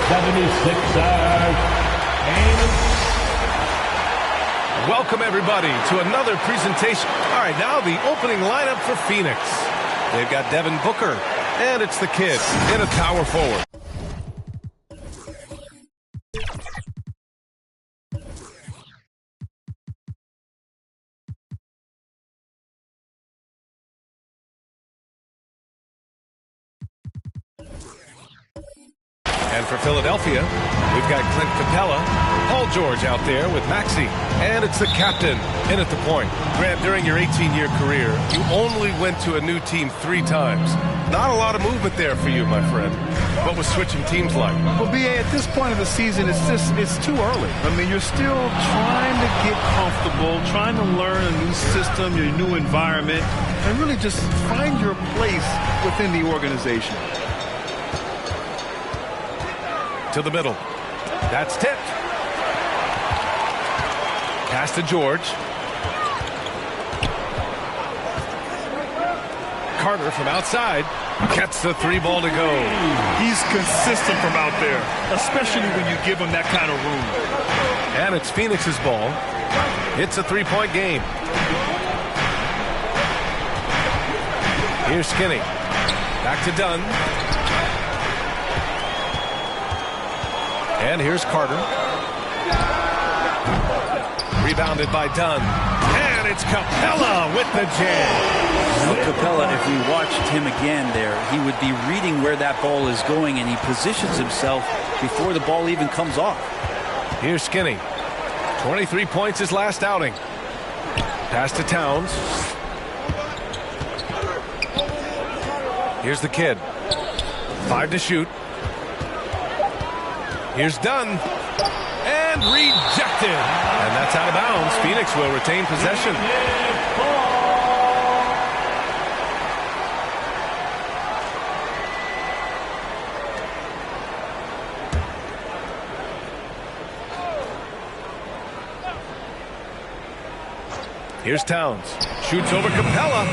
76ers. Welcome, everybody, to another presentation. All right, now the opening lineup for Phoenix. They've got Devin Booker, and it's the kid in a power forward. And for Philadelphia, we've got Clint Capella, Paul George out there with Maxey, and it's the captain in at the point. Grant, during your 18-year career, you only went to a new team 3 times. Not a lot of movement there for you, my friend. What was switching teams like? Well, B.A., at this point of the season, it's too early. I mean, you're still trying to get comfortable, trying to learn a new system, your new environment, and really just find your place within the organization. To the middle. That's tipped. Pass to George. Carter from outside gets the 3 ball to go. He's consistent from out there, especially when you give him that kind of room. And it's Phoenix's ball. It's a 3-point game. Here's Skinny. Back to Dunn. And here's Carter. Rebounded by Dunn. And it's Capella with the jam. Well, Capella, if we watched him again there, he would be reading where that ball is going, and he positions himself before the ball even comes off. Here's Skinny. 23 points his last outing. Pass to Towns. Here's the kid. 5 to shoot. Here's Dunn. And rejected. And that's out of bounds. Phoenix will retain possession. Here's Towns. Shoots over Capella.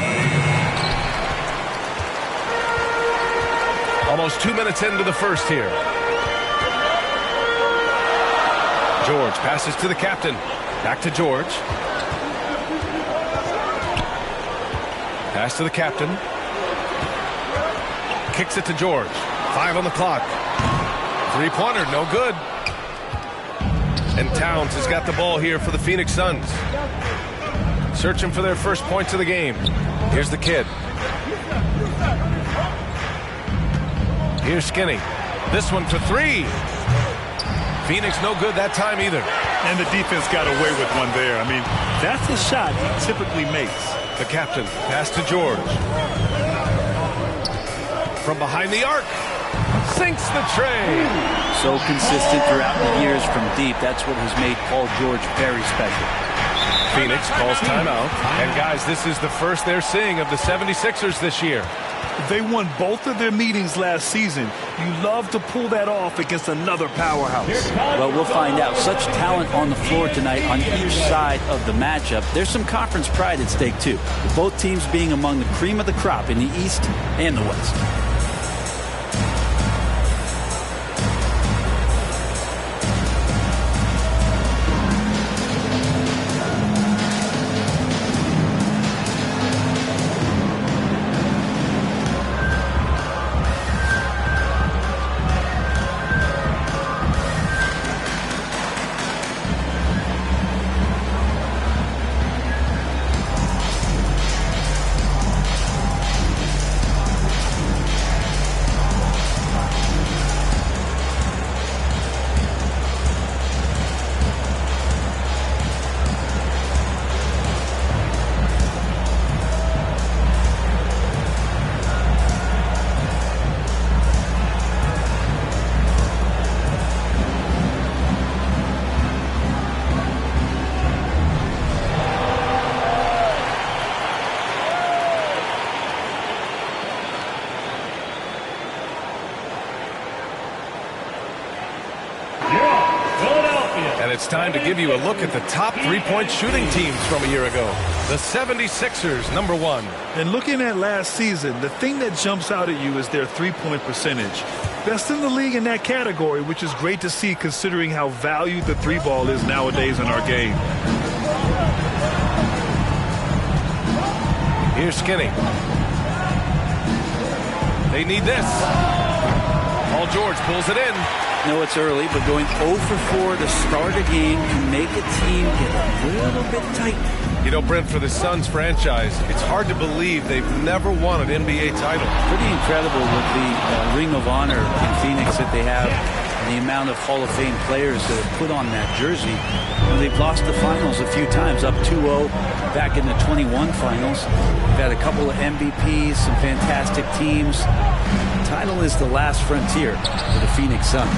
Almost 2 minutes into the first here. George passes to the captain. Back to George. Pass to the captain. Kicks it to George. 5 on the clock. 3-pointer, no good. And Towns has got the ball here for the Phoenix Suns. Searching for their first points of the game. Here's the kid. Here's Skinny. This one for 3. Phoenix no good that time either. And the defense got away with one there. I mean, that's a shot he typically makes. The captain, pass to George. From behind the arc. Sinks the tray. So consistent throughout the years from deep. That's what has made Paul George very special. Phoenix calls timeout. And guys, this is the first they're seeing of the 76ers this year. They won both of their meetings last season. You love to pull that off against another powerhouse. Well, we'll find out. Such talent on the floor tonight on each side of the matchup. There's some conference pride at stake, too. With both teams being among the cream of the crop in the East and the West. It's time to give you a look at the top 3-point shooting teams from a year ago. The 76ers, number 1. And looking at last season, the thing that jumps out at you is their 3-point percentage. Best in the league in that category, which is great to see considering how valued the three ball is nowadays in our game. Here's Skinny. They need this. Paul George pulls it in. No, it's early, but going 0 for 4 to start a game can make a team get a little bit tight. You know, Brent, for the Suns franchise, it's hard to believe they've never won an NBA title. Pretty incredible with the Ring of Honor in Phoenix that they have, and the amount of Hall of Fame players that have put on that jersey. And they've lost the finals a few times, up 2-0 back in the 21 finals. They've had a couple of MVPs, some fantastic teams. The title is the last frontier for the Phoenix Suns.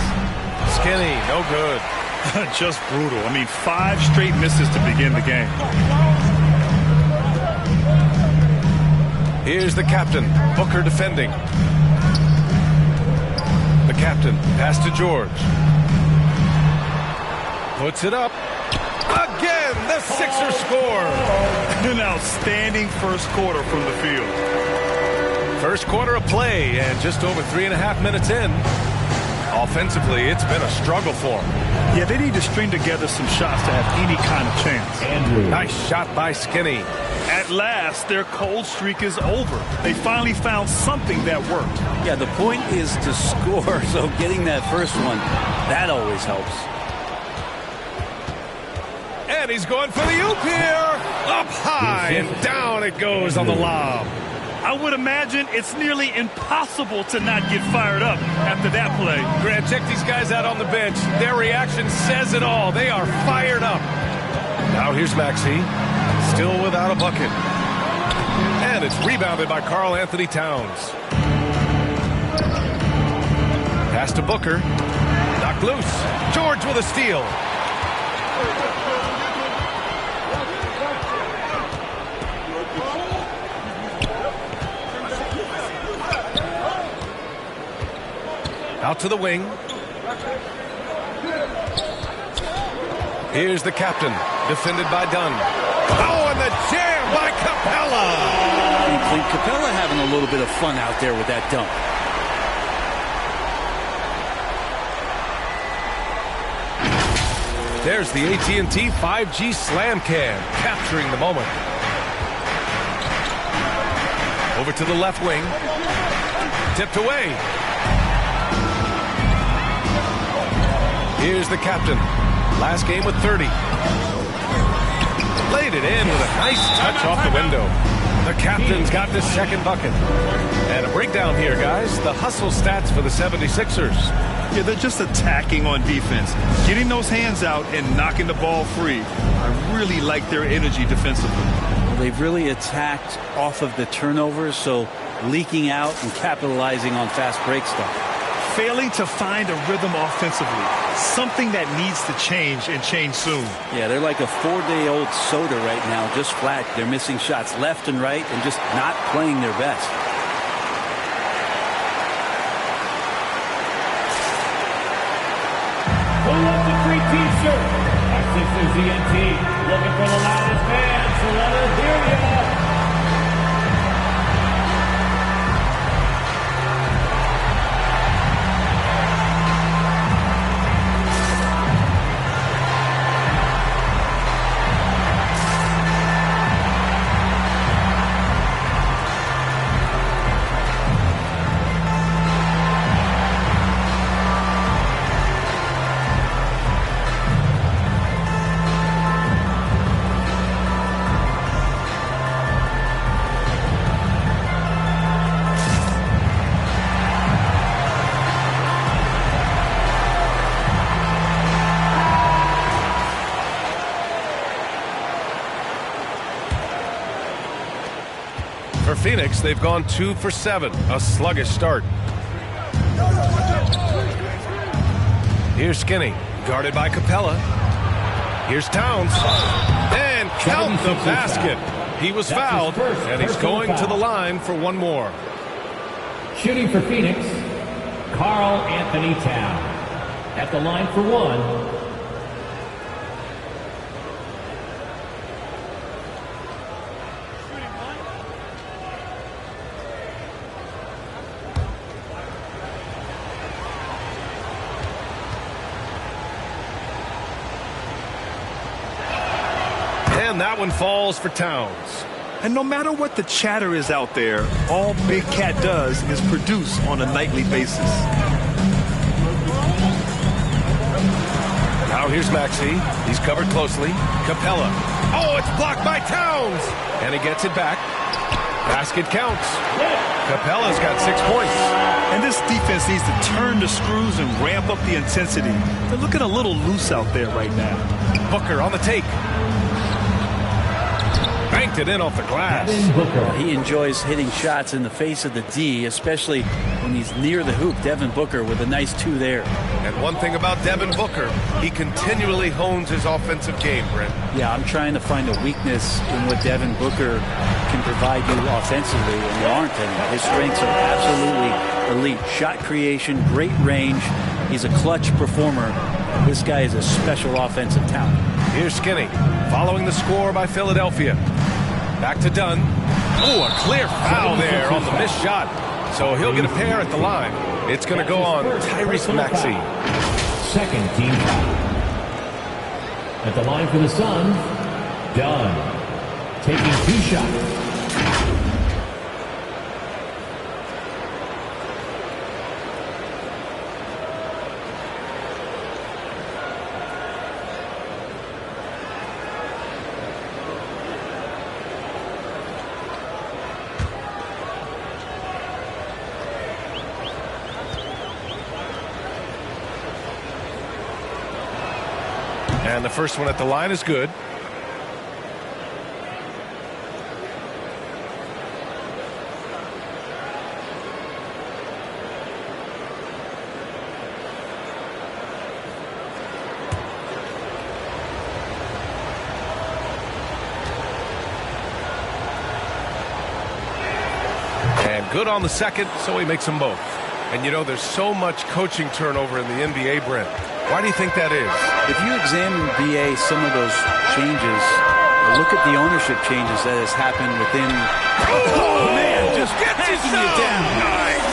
Skinny, no good. Just brutal. I mean, 5 straight misses to begin the game. Here's the captain, Booker defending. The captain, pass to George. Puts it up. Again, the Sixers score. An outstanding first quarter from the field. First quarter of play, and just over 3.5 minutes in. Offensively, it's been a struggle for them. Yeah, they need to string together some shots to have any kind of chance. Andrew. Nice shot by Skinny. At last, their cold streak is over. They finally found something that worked. Yeah, the point is to score, so getting that first one, that always helps. And he's going for the oop here. Up high, and down it goes on the lob. I would imagine it's nearly impossible to not get fired up after that play. Grant, check these guys out on the bench. Their reaction says it all. They are fired up. Now here's Maxey, still without a bucket. And it's rebounded by Karl Anthony Towns. Pass to Booker. Knocked loose. George with a steal. Out to the wing. Here's the captain, defended by Dunn. Oh, and the jam by Capella. I think Capella having a little bit of fun out there with that dunk. There's the AT&T 5G Slam Cam, capturing the moment. Over to the left wing. Tipped away. Here's the captain. Last game with 30. Laid it in with a nice touch off the window. The captain's got the second bucket. And a breakdown here, guys. The hustle stats for the 76ers. Yeah, they're just attacking on defense. Getting those hands out and knocking the ball free. I really like their energy defensively. Well, they've really attacked off of the turnovers, so leaking out and capitalizing on fast break stuff. Failing to find a rhythm offensively. Something that needs to change and change soon. Yeah, they're like a 4-day-old soda right now, just flat. They're missing shots left and right and just not playing their best. Pull up the free t-shirt. Our Sixers ENT looking for the loudest fans, so let us hear you. For Phoenix, they've gone 2 for 7, a sluggish start. Here's Skinny, guarded by Capella. Here's Towns, and count the basket. He was fouled, and he's going to the line for one more. Shooting for Phoenix, Karl Anthony Towns. At the line for one. And that one falls for Towns. And no matter what the chatter is out there, all Big Cat does is produce on a nightly basis. Now here's Maxey. He's covered closely. Capella. Oh, it's blocked by Towns. And he gets it back. Basket counts. Capella's got 6 points. And this defense needs to turn the screws and ramp up the intensity. They're looking a little loose out there right now. Booker on the take. Banked it in off the glass. He enjoys hitting shots in the face of the D, especially when he's near the hoop. Devin Booker with a nice 2 there. And one thing about Devin Booker, he continually hones his offensive game, Brent. Yeah, I'm trying to find a weakness in what Devin Booker can provide you offensively, and there aren't any. His strengths are absolutely elite. Shot creation, great range. He's a clutch performer. This guy is a special offensive talent. Here's Skinny, following the score by Philadelphia. Back to Dunn. Oh, a clear foul there on the missed shot. So he'll get a pair at the line. It's going to go on Tyrese Maxey. Second team foul. At the line for the Suns, Dunn. Taking 2 shots. And the first one at the line is good. And good on the second, so he makes them both. And you know, there's so much coaching turnover in the NBA, Brent. Why do you think that is? If you examine BA, some of those changes, look at the ownership changes that has happened within. Oh, man, just hacking you down.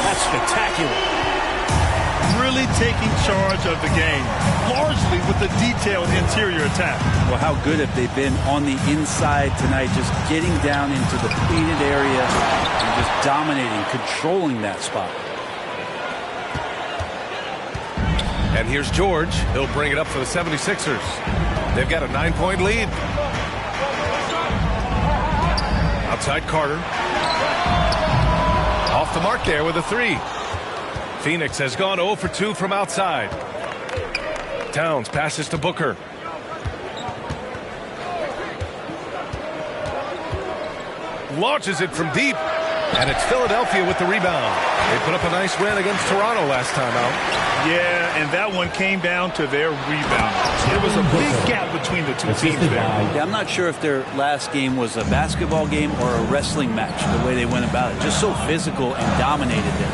That's spectacular. Really taking charge of the game, largely with the detailed interior attack. Well, how good have they been on the inside tonight, just getting down into the painted area and just dominating, controlling that spot. And here's George. He'll bring it up for the 76ers. They've got a 9-point lead. Outside Carter. Off the mark there with a 3. Phoenix has gone 0 for 2 from outside. Towns passes to Booker. Launches it from deep. And it's Philadelphia with the rebound. They put up a nice win against Toronto last time out. Yeah, and that one came down to their rebound. There was a big gap between the two teams there. Yeah, I'm not sure if their last game was a basketball game or a wrestling match, the way they went about it. Just so physical and dominated them.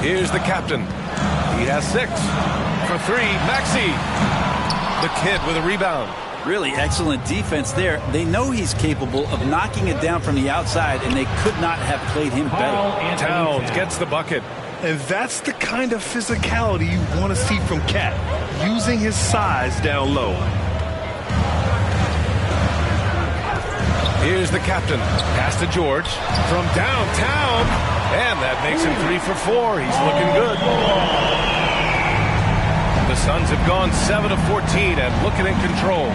Here's the captain. He has 6. For 3, Maxey. The kid with a rebound. Really excellent defense there. They know he's capable of knocking it down from the outside, and they could not have played him better. Towns gets the bucket. And that's the kind of physicality you want to see from Cat, using his size down low. Here's the captain. Pass to George from downtown. And that makes him 3 for 4. He's looking good. The Suns have gone 7 of 14 and looking in control.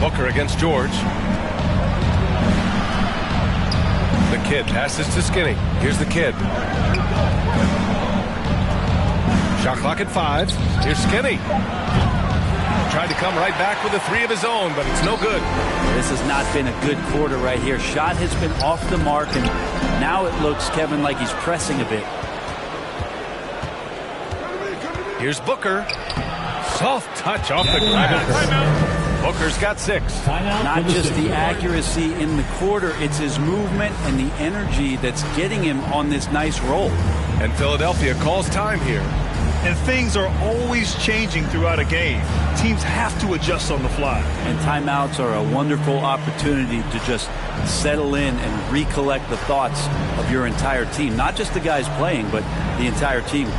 Booker against George. The kid passes to Skinny. Here's the kid. Shot clock at 5. Here's Skinny. Tried to come right back with a 3 of his own, but it's no good. This has not been a good quarter right here. Shot has been off the mark, and now it looks, Kevin, like he's pressing a bit. Here's Booker. Soft touch off the glass. Booker's got 6. Not just the accuracy in the quarter, it's his movement and the energy that's getting him on this nice roll. And Philadelphia calls time here. And things are always changing throughout a game. Teams have to adjust on the fly. And timeouts are a wonderful opportunity to just settle in and recollect the thoughts of your entire team. Not just the guys playing, but the entire team.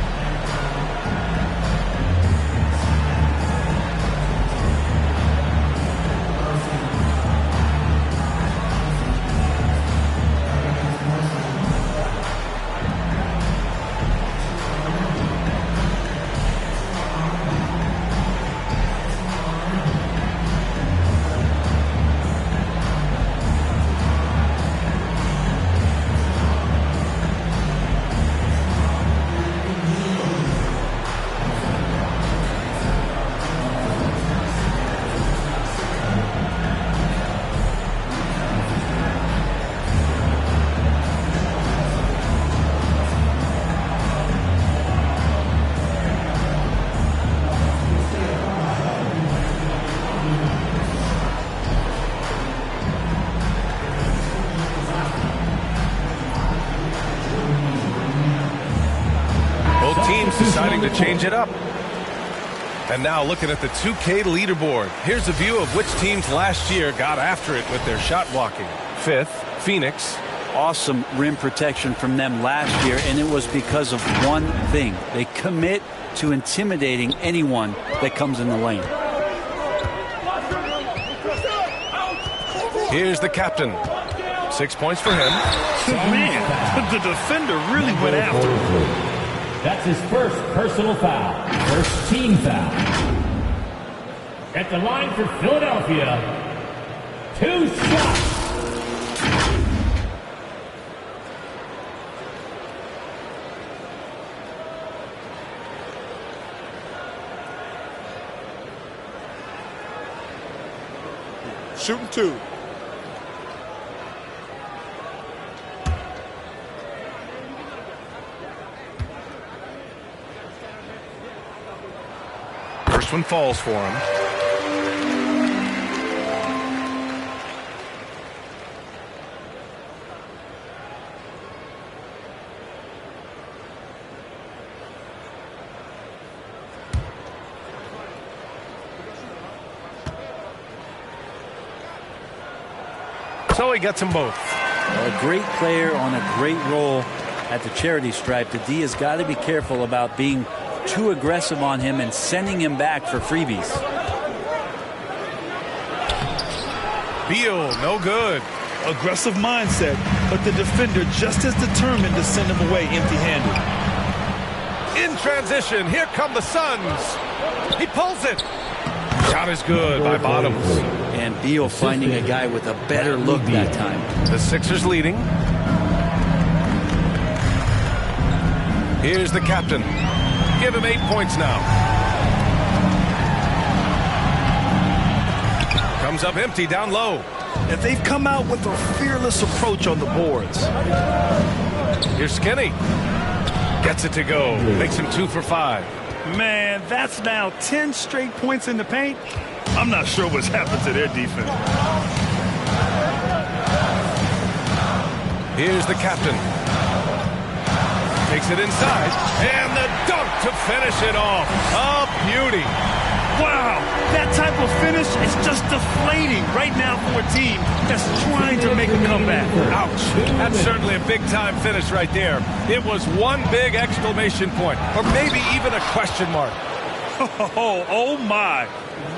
deciding to change it up. And now looking at the 2K leaderboard. Here's a view of which teams last year got after it with their shot blocking. 5th, Phoenix. Awesome rim protection from them last year, and it was because of one thing. They commit to intimidating anyone that comes in the lane. Here's the captain. 6 points for him. Man, the defender really went after him. That's his first personal foul. First team foul. At the line for Philadelphia, 2 shots. Shooting 2. First one falls for him. So he gets them both. A great player on a great role at the charity stripe. The D has got to be careful about being too aggressive on him and sending him back for freebies. Beal, no good. Aggressive mindset, but the defender just as determined to send him away empty-handed. In transition, here come the Suns. He pulls it. Shot is good by Bottoms. And Beal finding a guy with a better look that time. The Sixers leading. Here's the captain. Give him 8 points now. Comes up empty down low. And they've come out with a fearless approach on the boards. Here's Skinny. Gets it to go. Makes him 2 for 5. Man, that's now 10 straight points in the paint. I'm not sure what's happened to their defense. Here's the captain. Takes it inside. And the dunk to finish it off. A beauty. Wow, that type of finish is just deflating right now for a team that's trying to make a comeback. Ouch. That's certainly a big-time finish right there. It was one big exclamation point, or maybe even a question mark. Oh my.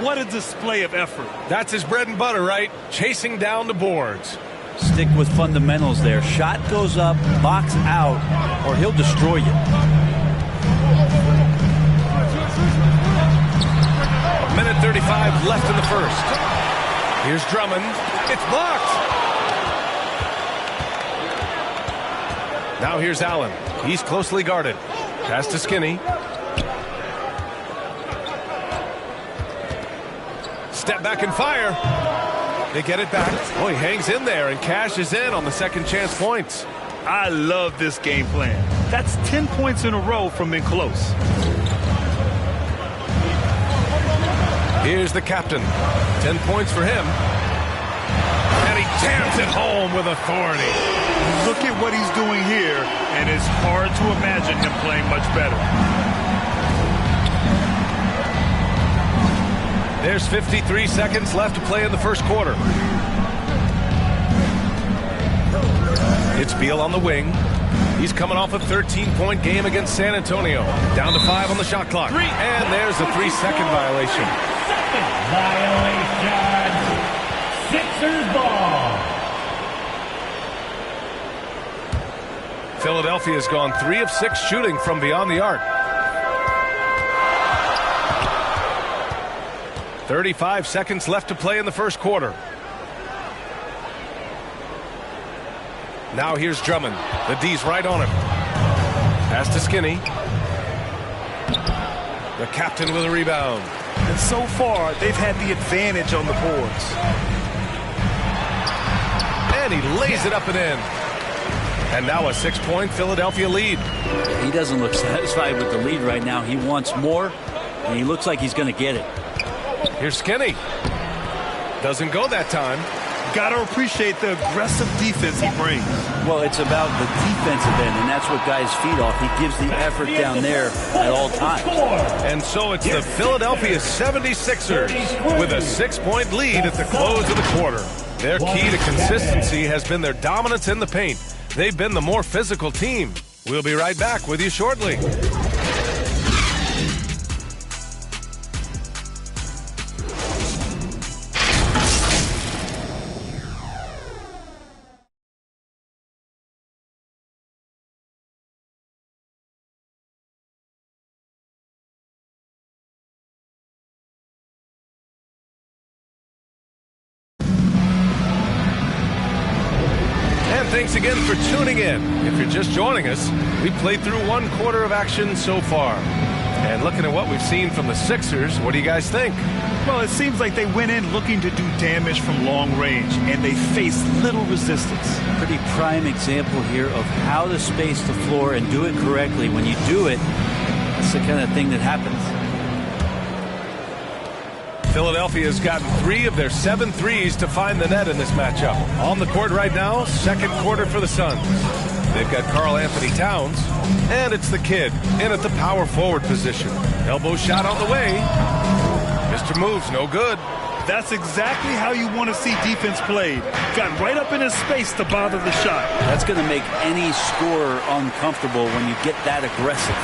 What a display of effort. That's his bread and butter, right? Chasing down the boards. Stick with fundamentals there. Shot goes up, box out, or he'll destroy you. Minute 35 left in the first. Here's Drummond. It's blocked. Now here's Allen. He's closely guarded. Pass to Skinny. Step back and fire. They get it back. Oh, he hangs in there and cashes in on the second chance points. I love this game plan. That's 10 points in a row from in close. Here's the captain. 10 points for him. And he jams it home with authority. Look at what he's doing here, and it's hard to imagine him playing much better. There's 53 seconds left to play in the first quarter. It's Beal on the wing. He's coming off a 13-point game against San Antonio. Down to 5 on the shot clock. And there's a 3-second violation. Violation. Sixers ball. Philadelphia's gone 3 of 6 shooting from beyond the arc. 35 seconds left to play in the first quarter. Now here's Drummond. The D's right on him. Pass to Skinny. The captain with a rebound. And so far, they've had the advantage on the boards. And he lays it up and in. And now a 6-point Philadelphia lead. He doesn't look satisfied with the lead right now. He wants more, and he looks like he's going to get it. Here's Skinny. Doesn't go that time. got to appreciate the aggressive defense he brings. Well, it's about the defensive end, and that's what guys feed off. He gives the effort down there at all times. And so it's the Philadelphia 76ers with a 6-point lead at the close of the quarter. Their key to consistency has been their dominance in the paint. They've been the more physical team. We'll be right back with you shortly. Thanks again for tuning in. If you're just joining us, we played through one quarter of action so far. And looking at what we've seen from the Sixers, what do you guys think? Well, it seems like they went in looking to do damage from long range, and they faced little resistance. Pretty prime example here of how to space the floor and do it correctly. When you do it, it's the kind of thing that happens. Philadelphia has gotten 3 of their 7 threes to find the net in this matchup. On the court right now, second quarter for the Suns. They've got Karl Anthony Towns, and it's the kid in at the power forward position. Elbow shot on the way. Mr. Moves, no good. That's exactly how you want to see defense played. Got right up in his space to bother the shot. That's going to make any scorer uncomfortable when you get that aggressive.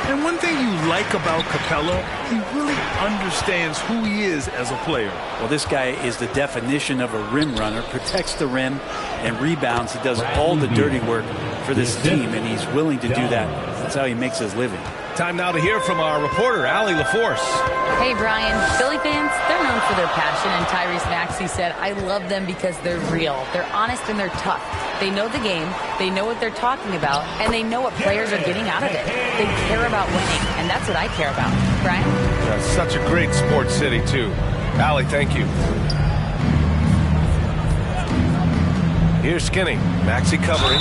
And one thing you like about Capella, he really understands who he is as a player. Well, this guy is the definition of a rim runner, protects the rim and rebounds. He does all the dirty work for this team, and he's willing to do that. That's how he makes his living. Time now to hear from our reporter, Allie LaForce. Hey, Brian. Philly fans, they're known for their passion, and Tyrese Maxey said, I love them because they're real. They're honest and they're tough. They know the game, they know what they're talking about, and they know what players are getting out of it. They care about winning, and that's what I care about. Brian? That's such a great sports city, too. Allie, thank you. Here's Skinny. Maxey covering.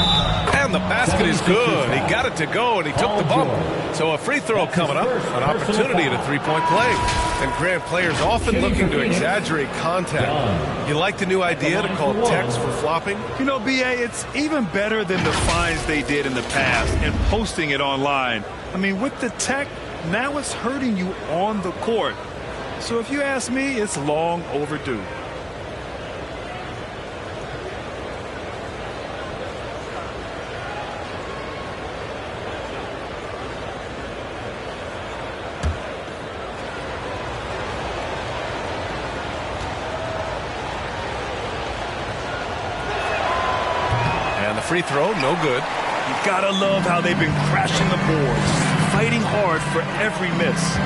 And the basket is good. He got it to go, and he took the bump. So a free throw coming up. An opportunity at a three-point play. And Grant, players often looking to exaggerate contact. You like the new idea to call techs for flopping? You know, B.A., it's even better than the fines they did in the past and posting it online. I mean, with the tech, now it's hurting you on the court. So if you ask me, it's long overdue. Free throw, no good. You gotta love how they've been crashing the boards, fighting hard for every miss.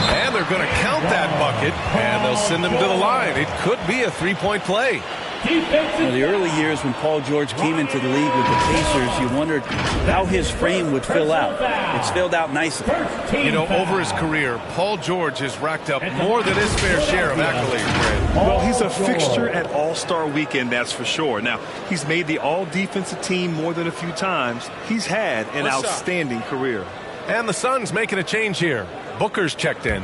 And they're going to count that bucket, and they'll send him to the line. It could be a three-point play. Now, the early years when Paul George came into the league with the Pacers, you wondered how his frame would fill out. It's filled out nicely. You know, over his career, Paul George has racked up more than his fair share of accolades. Well, he's a fixture at All-Star Weekend, that's for sure. Now, he's made the All-Defensive team more than a few times. He's had an outstanding career. And the Suns making a change here. Booker's checked in.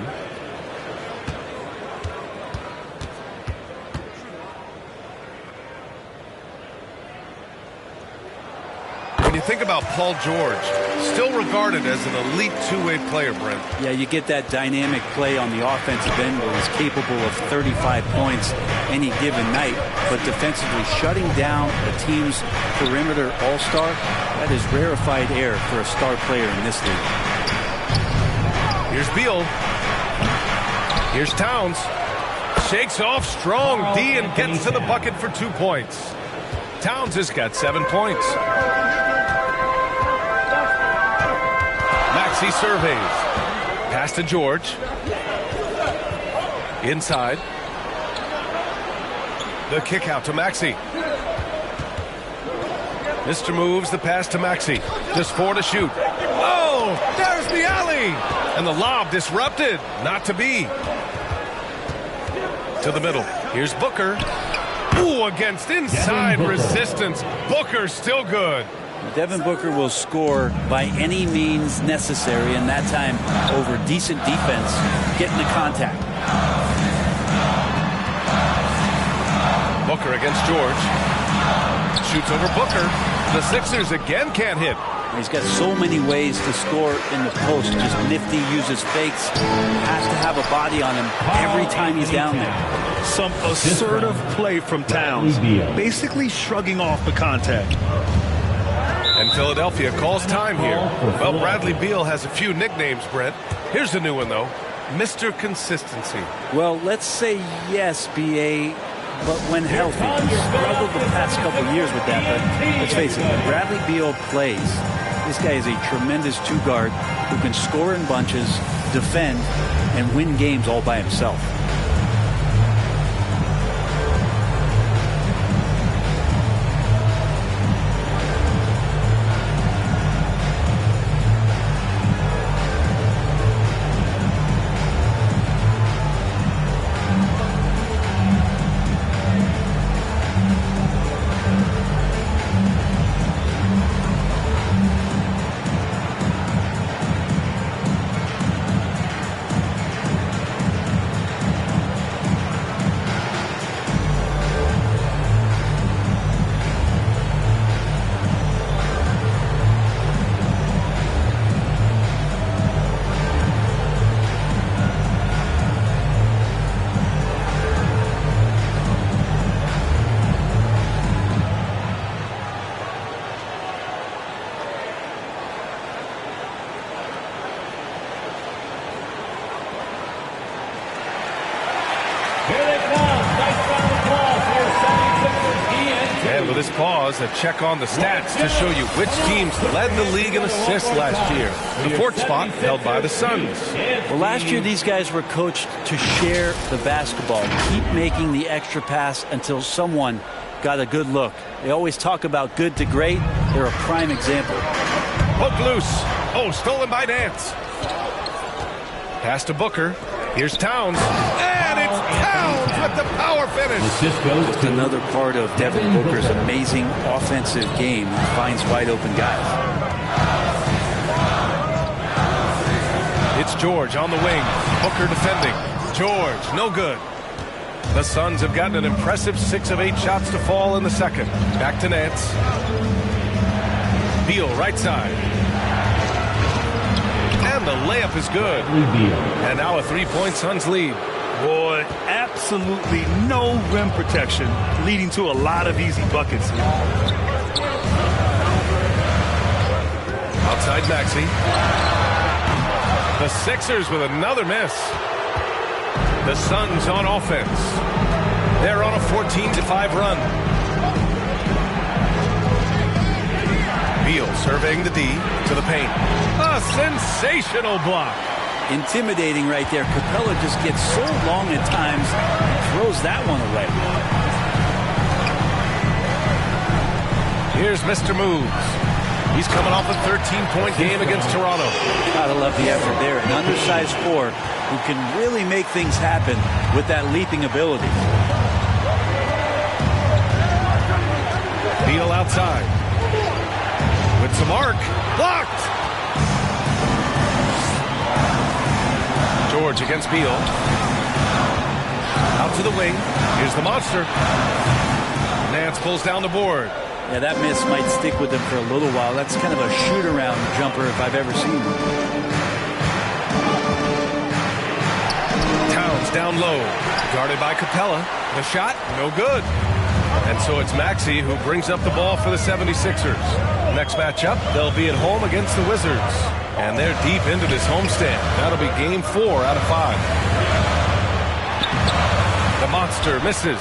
When you think about Paul George, still regarded as an elite two-way player, Brent. Yeah, you get that dynamic play on the offensive end where he's capable of 35 points any given night, but defensively shutting down a team's perimeter all-star, that is rarefied air for a star player in this league. Here's Beal. Here's Towns. Shakes off strong D and gets to the bucket for 2 points. Towns has got 7 points. Maxey surveys. Pass to George. Inside. The kick out to Maxey. Mr. Moves the pass to Maxey. Just 4 to shoot. Oh, there's the alley. And the lob disrupted. Not to be. To the middle. Here's Booker. Ooh, against inside resistance. Booker still good. Devin Booker will score by any means necessary, and that time over decent defense, getting the contact. Booker against George. Shoots over Booker. The Sixers again can't hit. He's got so many ways to score in the post. Just nifty, uses fakes. Has to have a body on him every time he's down there. Some assertive play from Towns, basically shrugging off the contact. And Philadelphia calls time here. Well, Bradley Beal has a few nicknames, Brent. Here's a new one, though. Mr. Consistency. Well, let's say yes, B.A., but when healthy. He struggled the past couple of years with that, but let's face it, when Bradley Beal plays, this guy is a tremendous two-guard who can score in bunches, defend, and win games all by himself. And with this pause, a check on the stats to show you which teams led the league in assists last year. The fourth spot held by the Suns. Well, last year these guys were coached to share the basketball, keep making the extra pass until someone got a good look. They always talk about good to great. They're a prime example. Poke loose. Oh, stolen by Nance. Pass to Booker. Here's Towns. And it's Towns with the power finish. Just another part of Devin Booker's amazing offensive game. He finds wide open guys. It's George on the wing. Booker defending. George, no good. The Suns have gotten an impressive 6 of 8 shots to fall in the second. Back to Nance. Beal, right side. And the layup is good. And now a 3-point Suns lead. Boy, absolutely no rim protection, leading to a lot of easy buckets here. Outside Maxey. The Sixers with another miss. The Suns on offense. They're on a 14-5 run. Beal surveying the D to the paint. A sensational block. Intimidating right there. Capella just gets so long at times and throws that one away. Here's Mr. Moves. He's coming off a 13-point game against Toronto. Gotta love the effort there. An undersized four who can really make things happen with that leaping ability. Beal outside. With some arc. Blocked! George against Beal. Out to the wing. Here's the monster. Nance pulls down the board. Yeah, that miss might stick with him for a little while. That's kind of a shoot-around jumper if I've ever seen one. Towns down low. Guarded by Capella. The shot, no good. And so it's Maxey who brings up the ball for the 76ers. Next matchup, they'll be at home against the Wizards. And they're deep into this homestand. That'll be game 4 out of 5. The monster misses.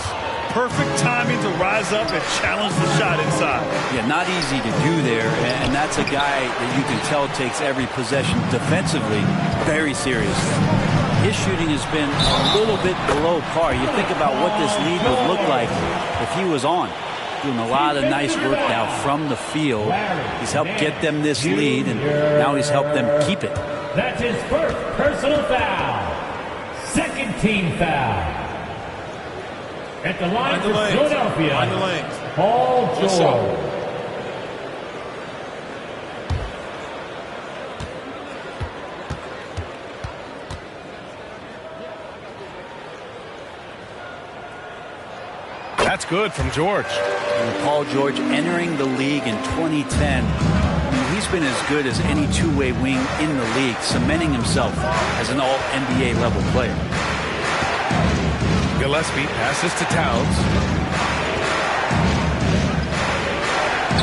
Perfect timing to rise up and challenge the shot inside. Yeah, not easy to do there, and that's a guy that you can tell takes every possession defensively very seriously. His shooting has been a little bit below par. You think about what this lead would look like if he was on. Doing a lot of nice work now from the field. He's helped get them this lead, and now he's helped them keep it. That's his first personal foul. Second team foul. At the line for Philadelphia, Paul George. That's good from George. And Paul George entering the league in 2010. He's been as good as any two-way wing in the league, cementing himself as an all-NBA level player. Gillespie passes to Towns.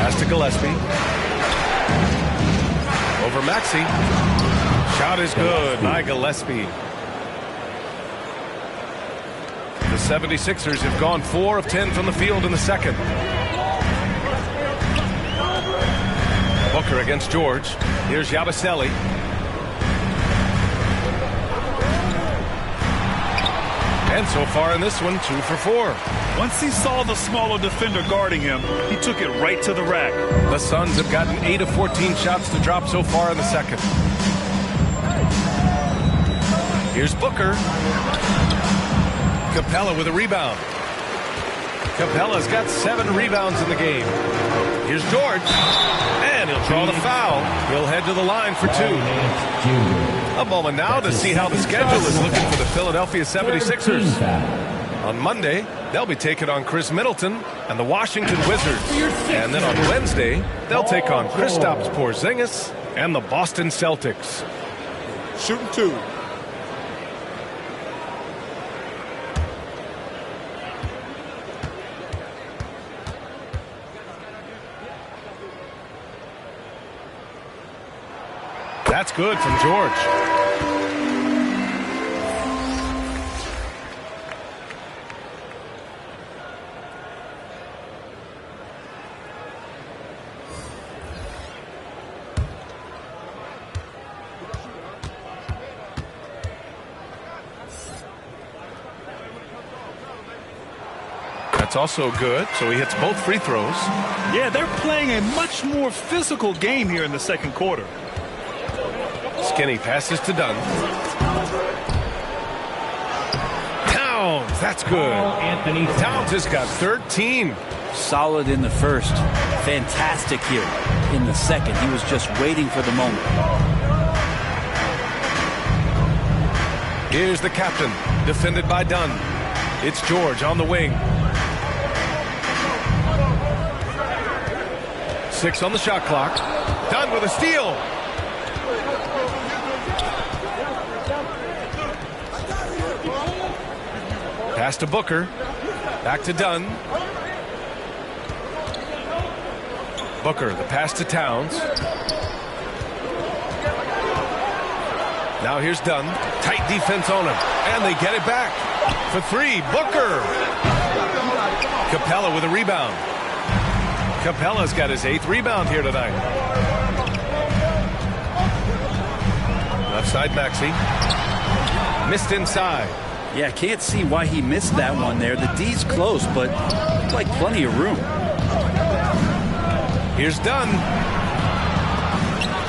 Pass to Gillespie. Over Maxey. Shot is good by Gillespie. The 76ers have gone 4 of 10 from the field in the second. Booker against George. Here's Yabusele. And so far in this one, 2 for 4. Once he saw the smaller defender guarding him, he took it right to the rack. The Suns have gotten 8 of 14 shots to drop so far in the second. Here's Booker. Capella with a rebound. Capella's got 7 rebounds in the game. Here's George. And he'll draw the foul. He'll head to the line for 2. A moment now to see how the schedule is looking for the Philadelphia 76ers. On Monday, they'll be taking on Chris Middleton and the Washington Wizards. And then on Wednesday, they'll take on Kristaps Porzingis and the Boston Celtics. Shooting 2. That's good from George. That's also good, so he hits both free throws. Yeah, they're playing a much more physical game here in the second quarter. Skinny passes to Dunn. Towns, that's good. Anthony Towns has got 13. Solid in the first. Fantastic here in the second. He was just waiting for the moment. Here's the captain, defended by Dunn. It's George on the wing. 6 on the shot clock. Dunn with a steal. Pass to Booker. Back to Dunn. Booker, the pass to Towns. Now here's Dunn. Tight defense on him. And they get it back. For 3, Booker. Capella with a rebound. Capella's got his 8th rebound here tonight. Left side, Maxey. Missed inside. Yeah, can't see why he missed that one there. The D's close, but like plenty of room. Here's Dunn.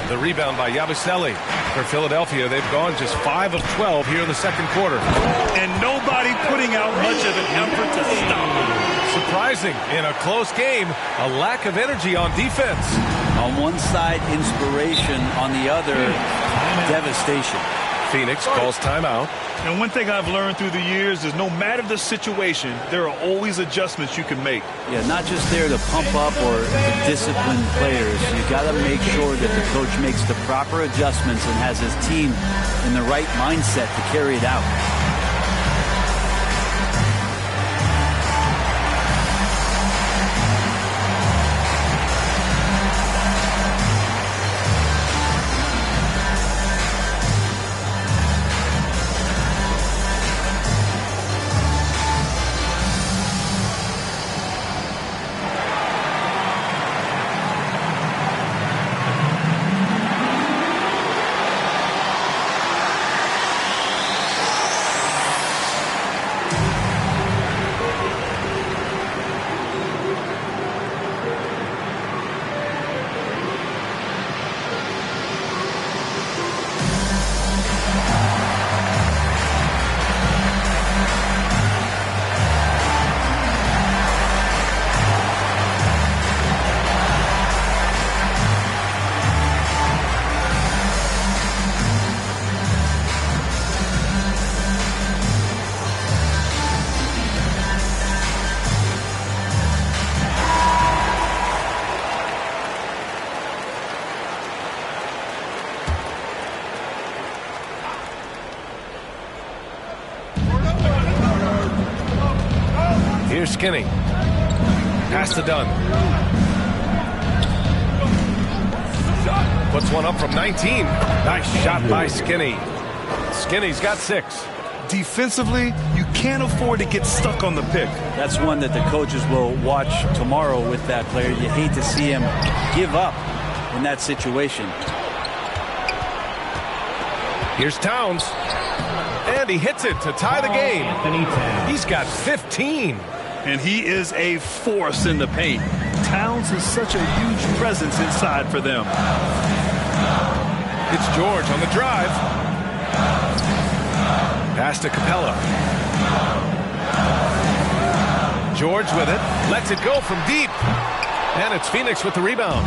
The rebound by Yabusele. For Philadelphia, they've gone just 5 of 12 here in the second quarter. And nobody putting out much of an effort to stop them. Surprising, in a close game, a lack of energy on defense. On one side, inspiration. On the other, devastation. Phoenix calls timeout. And one thing I've learned through the years is no matter the situation, there are always adjustments you can make. Yeah, not just there to pump up or to discipline players. You got to make sure that the coach makes the proper adjustments and has his team in the right mindset to carry it out. Here's Skinny. Pass to Dunn. Puts one up from 19. Nice shot by Skinny. Skinny's got 6. Defensively, you can't afford to get stuck on the pick. That's one that the coaches will watch tomorrow with that player. You hate to see him give up in that situation. Here's Towns. And he hits it to tie the game. Anthony Towns. He's got 15. And he is a force in the paint. Towns is such a huge presence inside for them. It's George on the drive. Pass to Capella. George with it. Lets it go from deep. And it's Phoenix with the rebound.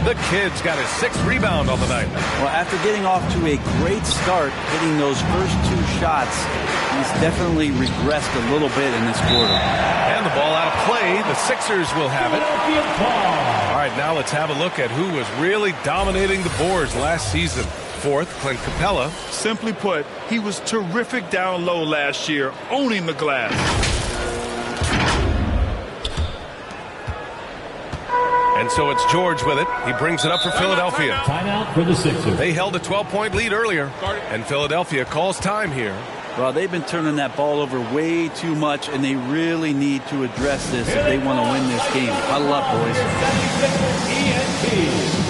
The kid's got his 6th rebound on the night. Well, after getting off to a great start, hitting those first 2 shots, he's definitely regressed a little bit in this quarter. And the ball out of play. The Sixers will have it. Philadelphia ball. All right, now let's have a look at who was really dominating the boards last season. 4th, Clint Capella. Simply put, he was terrific down low last year, owning the glass. And so it's George with it. He brings it up for Philadelphia. Timeout for the Sixers. They held a 12-point lead earlier, and Philadelphia calls time here. Well, they've been turning that ball over way too much, and they really need to address this if they want to win this game. Huddle up, boys. 76ers ENT.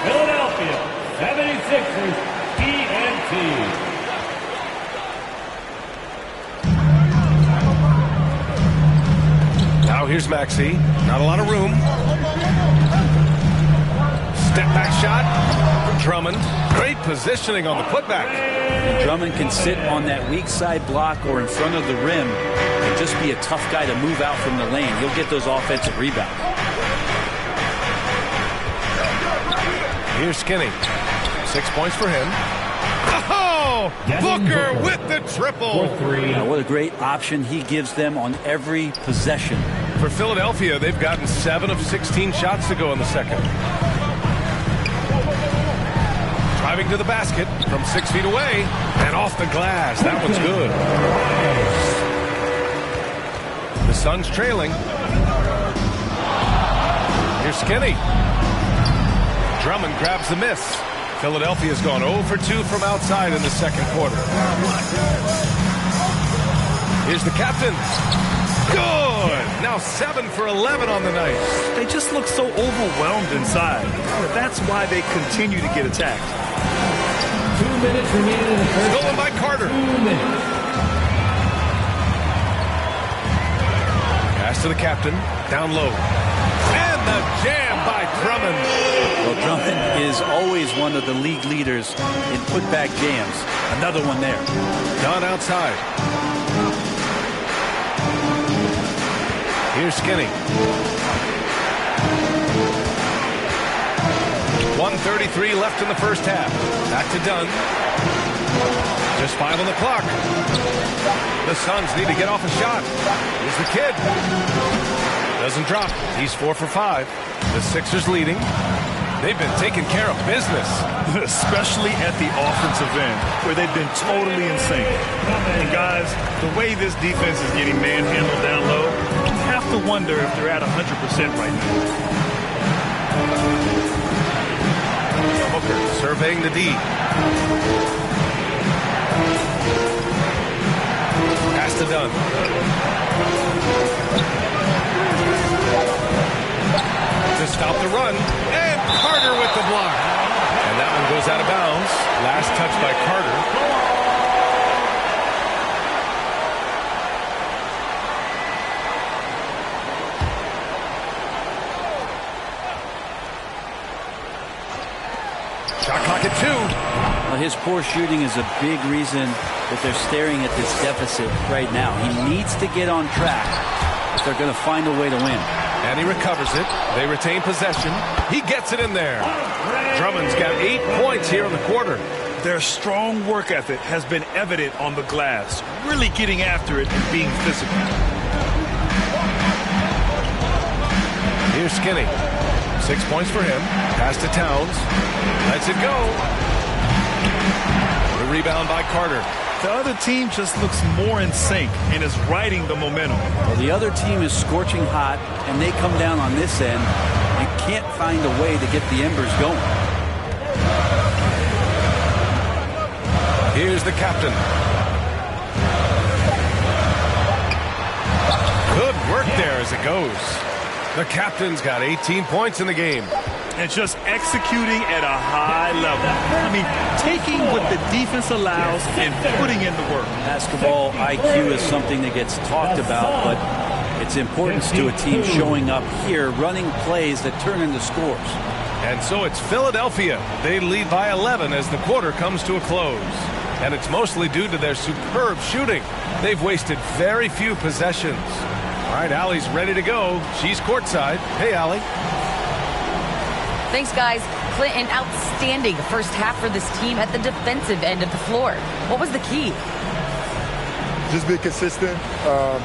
Philadelphia 76ers ENT. Now here's Maxey. Not a lot of room. Step back shot from Drummond. Great positioning on the putback. And Drummond can sit on that weak side block or in front of the rim and just be a tough guy to move out from the lane. He'll get those offensive rebounds. Here's Skinny. 6 points for him. Oh! Booker with the triple. 4-3. What a great option he gives them on every possession. For Philadelphia, they've gotten 7 of 16 shots to go in the second. Driving to the basket from 6 feet away and off the glass. That one's good. The Suns trailing. Here's Skinny. Drummond grabs the miss. Philadelphia's gone 0 for 2 from outside in the second quarter. Here's the captain. Good! Now 7 for 11 on the night. They just look so overwhelmed inside. That's why they continue to get attacked. 2 minutes remaining in the first. Stolen by Carter. 2 minutes. Pass to the captain. Down low. And the jam by Drummond. Well, Drummond is always one of the league leaders in putback jams. Another one there. Done outside. Here's Skinny. 1:33 left in the first half. Back to Dunn. Just 5 on the clock. The Suns need to get off a shot. Here's the kid. Doesn't drop. He's 4 for 5. The Sixers leading. They've been taking care of business. Especially at the offensive end, where they've been totally in sync. And guys, the way this defense is getting manhandled down low, you have to wonder if they're at 100% right now. Booker surveying the D. Pass to Dunn. To stop the run. And Carter with the block. And that one goes out of bounds. Last touch by Carter. Shot clock at 2. Well, his poor shooting is a big reason that they're staring at this deficit right now. He needs to get on track if they're going to find a way to win. And he recovers it. They retain possession. He gets it in there. Drummond's got 8 points here in the quarter. Their strong work ethic has been evident on the glass, really getting after it and being physical. Here's Skinny. 6 points for him. Pass to Towns. Lets it go. The rebound by Carter. The other team just looks more in sync and is riding the momentum. Well, the other team is scorching hot, and they come down on this end and can't find a way to get the embers going. Here's the captain. Good work there as it goes. The captain's got 18 points in the game. And just executing at a high level. I mean, taking what the defense allows and putting in the work. Basketball IQ is something that gets talked about, but its importance to a team showing up here, running plays that turn into scores. And so it's Philadelphia. They lead by 11 as the quarter comes to a close. And it's mostly due to their superb shooting. They've wasted very few possessions. All right, Allie's ready to go. She's courtside. Hey, Allie. Thanks, guys. Clint, an outstanding first half for this team at the defensive end of the floor. What was the key? Just be consistent.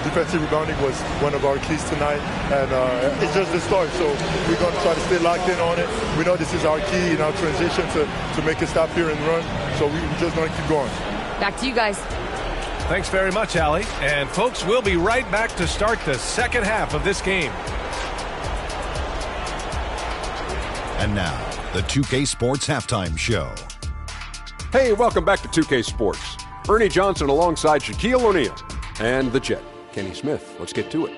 Defensive rebounding was one of our keys tonight, and it's just the start. So we're going to try to stay locked in on it. We know this is our key in our transition to make a stop here and run. So we're just going to keep going. Back to you guys. Thanks very much, Allie. And folks, we'll be right back to start the second half of this game. And now, the 2K Sports Halftime Show. Hey, welcome back to 2K Sports. Ernie Johnson alongside Shaquille O'Neal and the Jet, Kenny Smith. Let's get to it.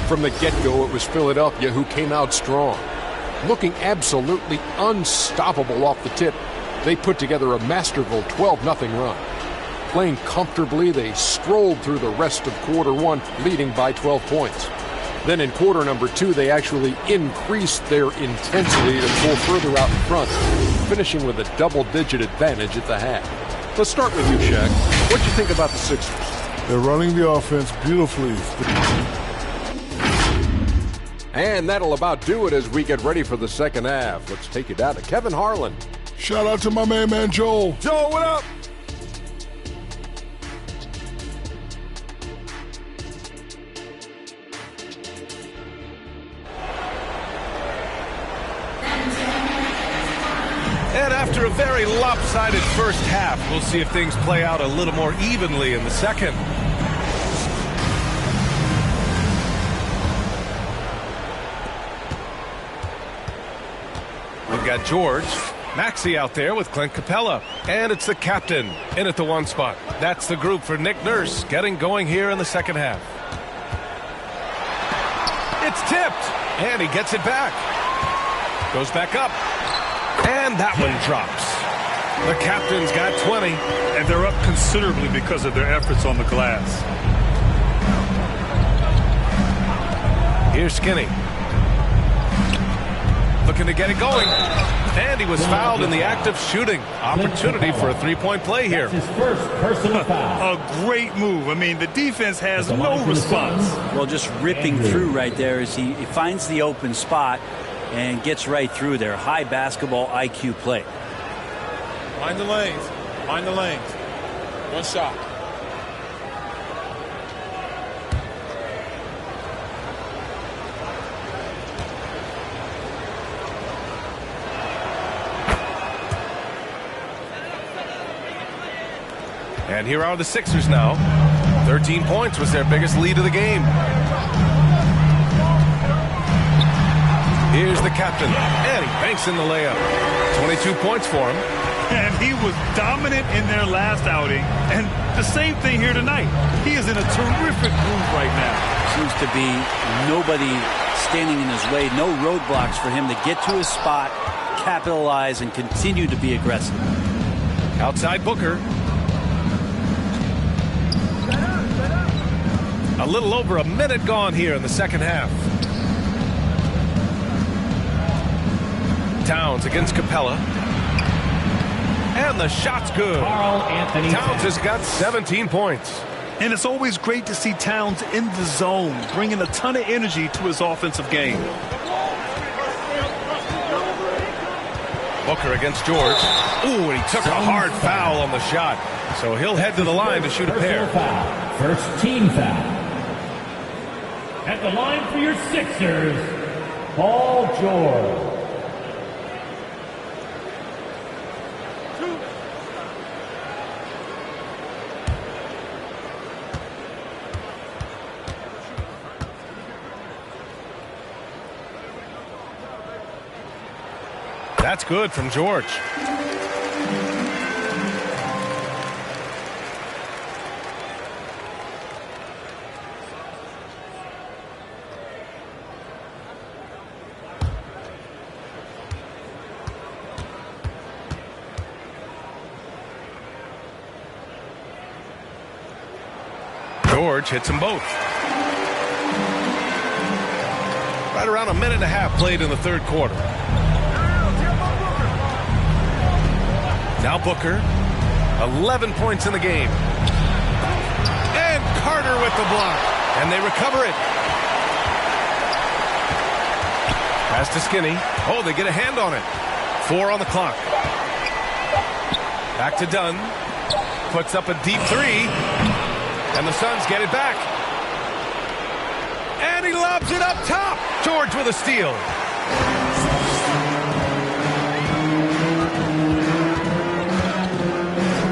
From the get-go, it was Philadelphia who came out strong. Looking absolutely unstoppable off the tip, they put together a masterful 12-0 run. Playing comfortably, they strolled through the rest of quarter one, leading by 12 points. Then in quarter number 2, they actually increased their intensity to pull further out in front, finishing with a double-digit advantage at the half. Let's start with you, Shaq. What'd you think about the Sixers? They're running the offense beautifully. And that'll about do it as we get ready for the second half. Let's take you down to Kevin Harlan. Shout out to my main man, Joel. Joel, what up? And after a very lopsided first half, we'll see if things play out a little more evenly in the second. We've got George, Maxey out there with Clint Capella. And it's the captain in at the one spot. That's the group for Nick Nurse getting going here in the second half. It's tipped, and he gets it back. Goes back up. And that one drops. The captain's got 20. And they're up considerably because of their efforts on the glass. Here's Skinny. Looking to get it going. And he was fouled in the act of shooting. Opportunity for a three-point play here. That's his first personal foul. A great move. I mean, the defense has no response. Well, just ripping through right there as he finds the open spot and gets right through there. High basketball IQ play. Mind the lanes. Mind the lanes. One shot. And here are the Sixers now. 13 points was their biggest lead of the game. Here's the captain, and he banks in the layup. 22 points for him. And he was dominant in their last outing. And the same thing here tonight. He is in a terrific groove right now. Seems to be nobody standing in his way. No roadblocks for him to get to his spot, capitalize, and continue to be aggressive. Outside Booker. A little over a minute gone here in the second half. Towns against Capella. And the shot's good. Karl-Anthony Towns has got 17 points. And it's always great to see Towns in the zone, bringing a ton of energy to his offensive game. Booker against George. Ooh, and he took a hard foul on the shot. So he'll head to the line to shoot a pair. Foul. First team foul. At the line for your Sixers, Paul George. That's good from George. George hits them both. Right around a minute and a half played in the third quarter. Now Booker, 11 points in the game. And Carter with the block. And they recover it. Pass to Skinny. Oh, they get a hand on it. 4 on the clock. Back to Dunn. Puts up a deep three. And the Suns get it back. And he lobs it up top. George with a steal.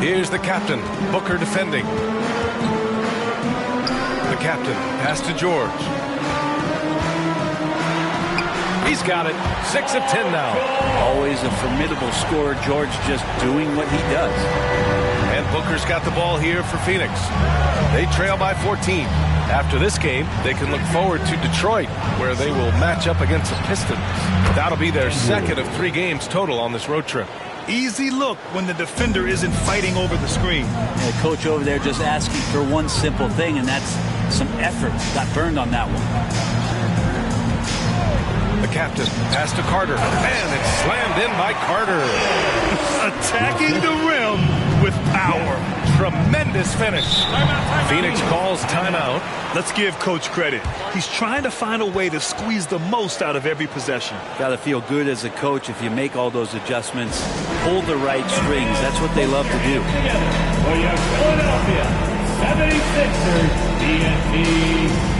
Here's the captain, Booker defending. The captain, pass to George. He's got it. 6 of 10 now. Always a formidable scorer. George just doing what he does. And Booker's got the ball here for Phoenix. They trail by 14. After this game, they can look forward to Detroit, where they will match up against the Pistons. That'll be their second of 3 games total on this road trip. Easy look when the defender isn't fighting over the screen. The coach over there just asking for one simple thing, and that's some effort. Got burned on that one. The captain, pass to Carter, and it's slammed in by Carter. Attacking the rim with power. Tremendous finish. Phoenix calls timeout. Let's give Coach credit. He's trying to find a way to squeeze the most out of every possession. Got to feel good as a coach if you make all those adjustments. Pull the right strings. That's what they love to do. For your Philadelphia 76ers, TNT.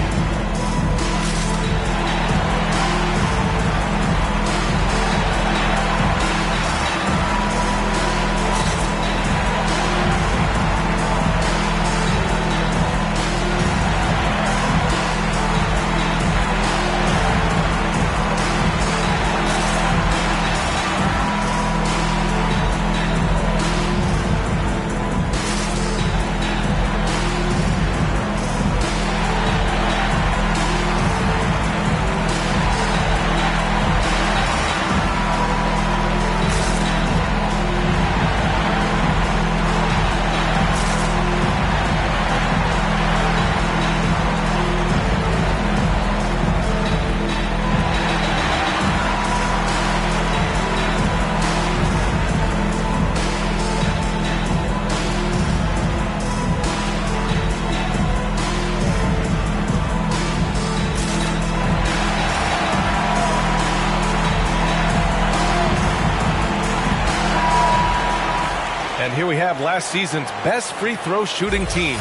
Here we have last season's best free throw shooting team.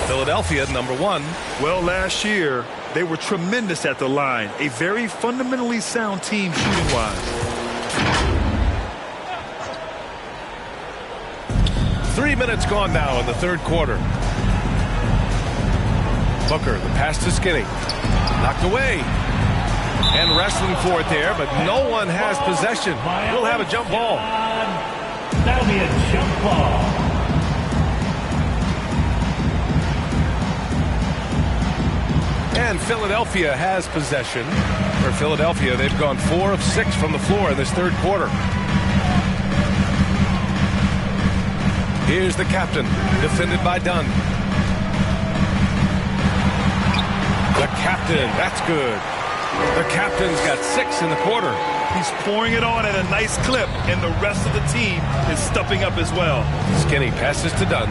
Philadelphia, number 1. Well, last year, they were tremendous at the line. A very fundamentally sound team shooting-wise. 3 minutes gone now in the third quarter. Booker, the pass to Skinny. Knocked away. And wrestling for it there, but no one has possession. We'll have a jump ball. That'll be a jump ball. And Philadelphia has possession. For Philadelphia, they've gone 4 of 6 from the floor in this third quarter. Here's the captain, defended by Dunn. The captain, that's good. The captain's got 6 in the quarter. He's pouring it on at a nice clip, and the rest of the team is stepping up as well. Skinny passes to Dunn.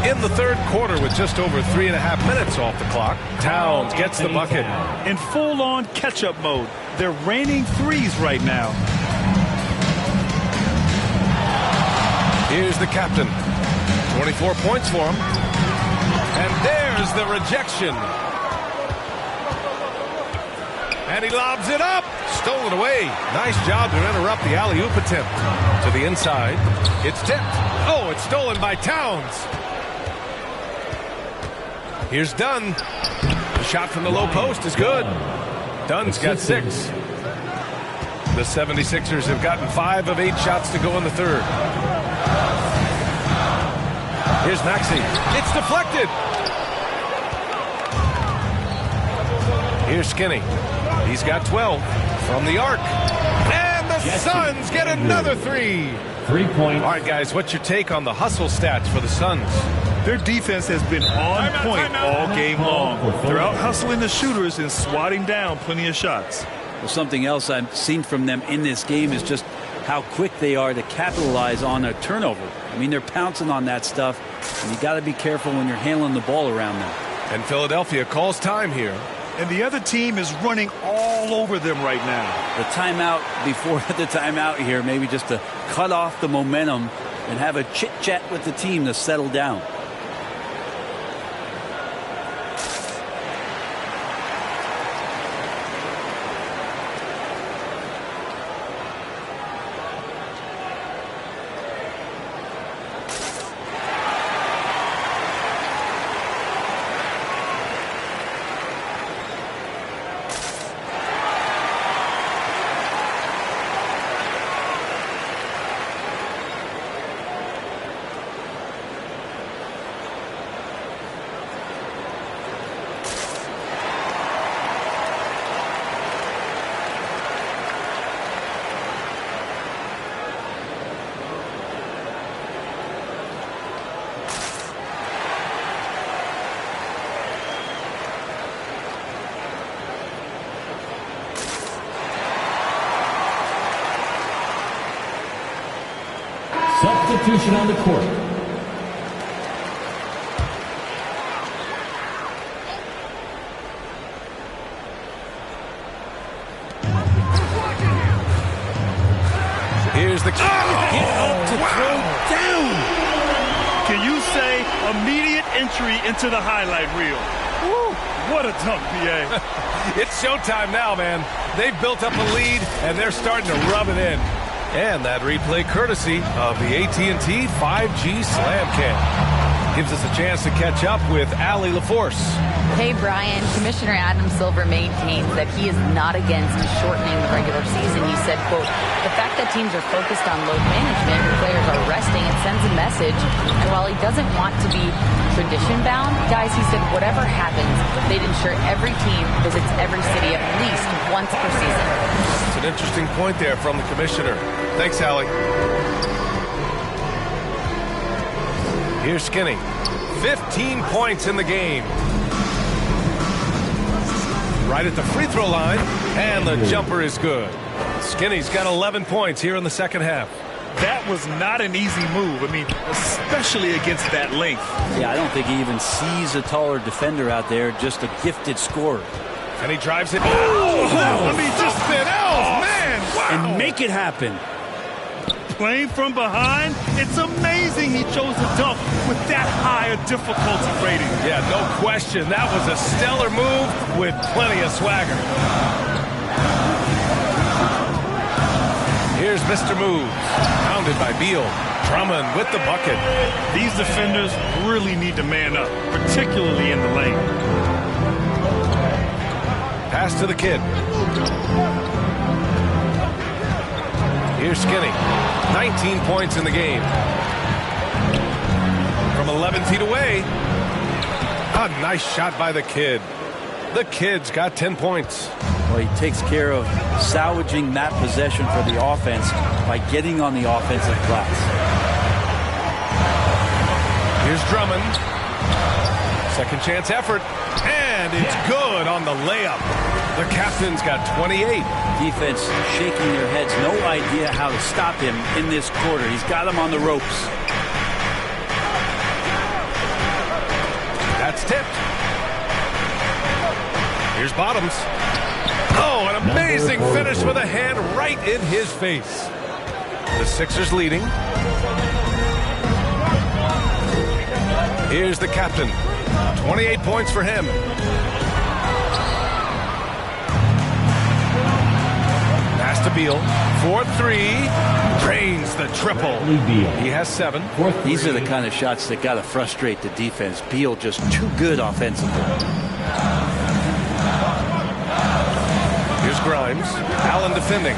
In the third quarter, with just over 3.5 minutes off the clock, Towns gets the bucket. In full-on catch-up mode, they're raining threes right now. Here's the captain. 24 points for him. And there's the rejection. And he lobs it up. Stolen away. Nice job to interrupt the alley-oop attempt. To the inside. It's tipped. Oh, it's stolen by Towns. Here's Dunn. The shot from the low post is good. Dunn's got 6. The 76ers have gotten 5 of 8 shots to go in the third. Here's Maxey. It's deflected. Here's Skinny. He's got 12 from the arc. And the Suns get another 3. 3 points. All right, guys, what's your take on the hustle stats for the Suns? Their defense has been on point all game long. They're out hustling the shooters and swatting down plenty of shots. Well, something else I've seen from them in this game is just how quick they are to capitalize on a turnover. I mean, they're pouncing on that stuff, and you got to be careful when you're handling the ball around them. And Philadelphia calls time here. And the other team is running all over them right now. The timeout before the timeout here, maybe just to cut off the momentum and have a chit-chat with the team to settle down. Substitution on the court. Here's the Get up to throw down. Can you say immediate entry into the highlight reel? Woo, what a dunk, PA. It's showtime now, man. They've built up a lead, and they're starting to rub it in. And that replay courtesy of the AT&T 5G Slam Cam. Gives us a chance to catch up with Allie LaForce. Hey, Brian. Commissioner Adam Silver maintains that he is not against shortening the regular season. He said, quote, the fact that teams are focused on load management and players are resting, it sends a message. And while he doesn't want to be tradition-bound, guys, he said whatever happens, they'd ensure every team visits every city at least once per season. It's an interesting point there from the commissioner. Thanks, Allie. Here's Skinny. 15 points in the game. Right at the free throw line, and the jumper is good. Skinny's got 11 points here in the second half. That was not an easy move. I mean, especially against that length. Yeah, I don't think he even sees a taller defender out there, just a gifted scorer. And he drives it. I mean, just something else, man. Wow. And make it happen. Playing from behind, it's amazing he chose to dunk with that high a difficulty rating. Yeah, no question. That was a stellar move with plenty of swagger. Here's Mr. Moves, pounded by Beal. Drummond with the bucket. These defenders really need to man up, particularly in the lane. Pass to the kid. Here's Skinny. 19 points in the game. From 11 feet away. A nice shot by the kid. The kid's got 10 points. Well, he takes care of salvaging that possession for the offense by getting on the offensive glass. Here's Drummond. Second chance effort. And it's good on the layup. The captain's got 28. Defense shaking their heads. No idea how to stop him in this quarter. He's got him on the ropes. That's tipped. Here's Bottoms. Oh, an amazing finish with a hand right in his face. The Sixers leading. Here's the captain. 28 points for him. Pass to Beal. 4-3. Drains the triple. He has 7. These are the kind of shots that got to frustrate the defense. Beal just too good offensively. Here's Grimes. Allen defending.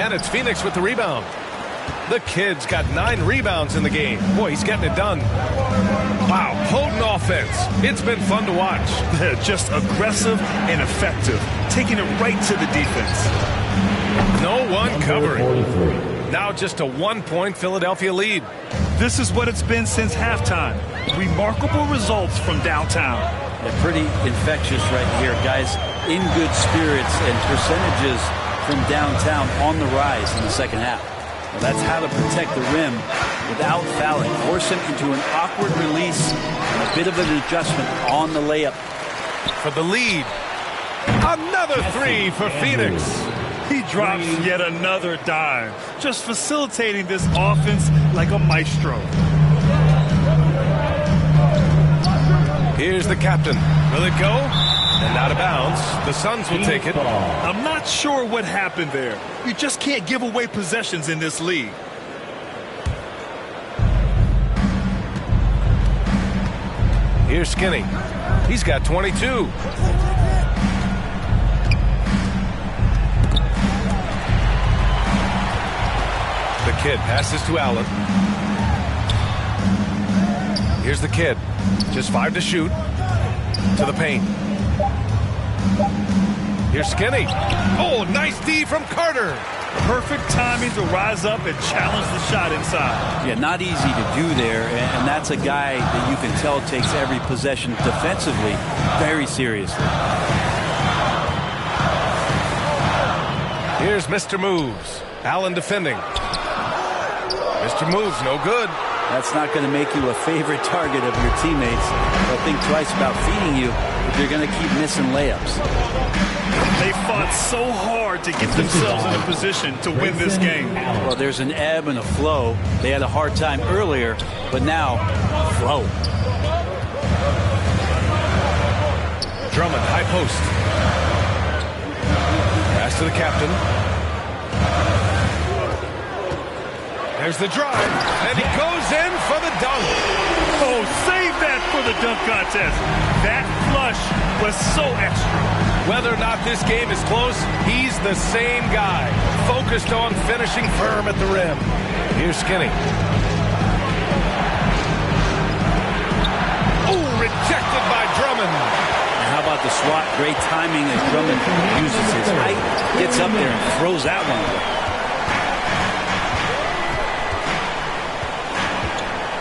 And it's Phoenix with the rebound. The kid's got 9 rebounds in the game. Boy, he's getting it done. Wow, potent offense. It's been fun to watch. They're just aggressive and effective, taking it right to the defense. No one covering. Now just a 1-point Philadelphia lead. This is what it's been since halftime. Remarkable results from downtown. They're pretty infectious right here, guys. In good spirits and percentages from downtown on the rise in the second half. Well, that's how to protect the rim without fouling. Force him into an awkward release and a bit of an adjustment on the layup. For the lead. Another 3 for Phoenix. He drops yet another dive, just facilitating this offense like a maestro. Here's the captain. Will it go? And out of bounds. The Suns will take it. I'm not sure what happened there. You just can't give away possessions in this league. Here's Skinny. He's got 22. The kid passes to Allen. Here's the kid. Just 5 to shoot. To the paint. Here's Skinny. Oh, nice D from Carter. Perfect timing to rise up and challenge the shot inside. Yeah, not easy to do there, and that's a guy that you can tell takes every possession defensively very seriously. Here's Mr. Moves. Allen defending. Mr. Moves, no good. That's not going to make you a favorite target of your teammates. They'll think twice about feeding you if you're going to keep missing layups. They fought so hard to get themselves in a position to win this game. Well, there's an ebb and a flow. They had a hard time earlier, but now, flow. Drummond, high post. Pass to the captain. There's the drive, and he goes in for the dunk. Oh, save that for the dunk contest. That flush was so extra. Whether or not this game is close, he's the same guy, focused on finishing firm at the rim. Here's Skinny. Oh, rejected by Drummond. And how about the swat? Great timing as Drummond uses his height, gets up there and throws that one away.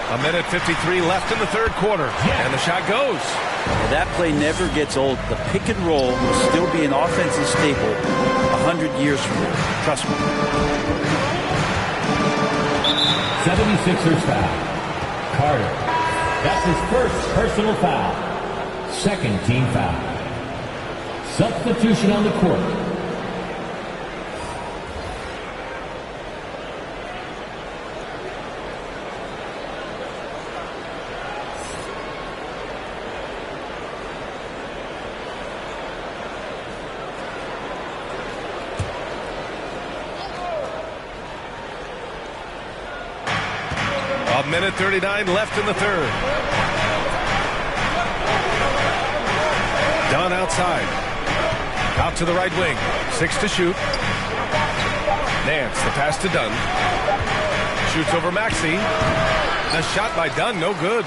A minute 53 left in the third quarter, and the shot goes. Well, that play never gets old. The pick and roll will still be an offensive staple 100 years from now. Trust me. 76ers foul. Carter. That's his first personal foul. Second team foul. Substitution on the court. A minute 39 left in the third. outside. Out to the right wing. 6 to shoot. Nance, the pass to Dunn. Shoots over Maxey. The shot by Dunn, no good.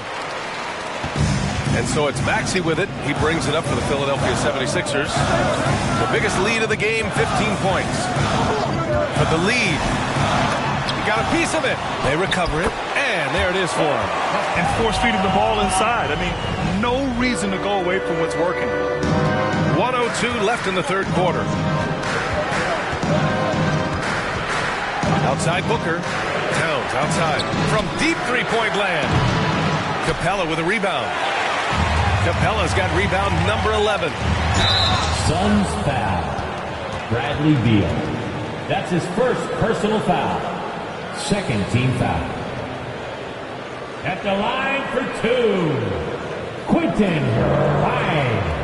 And so it's Maxey with it. He brings it up for the Philadelphia 76ers. The biggest lead of the game, 15 points. For the lead. He got a piece of it. They recover it. And there it is for him. And force-feeding the ball inside. I mean, no reason to go away from what's working. 1:02 left in the third quarter. Outside Booker. Towns outside. From deep three-point land. Capella with a rebound. Capella's got rebound number 11. Suns foul. Bradley Beal. That's his first personal foul. Second team foul. At the line for 2, Quentin Grimes.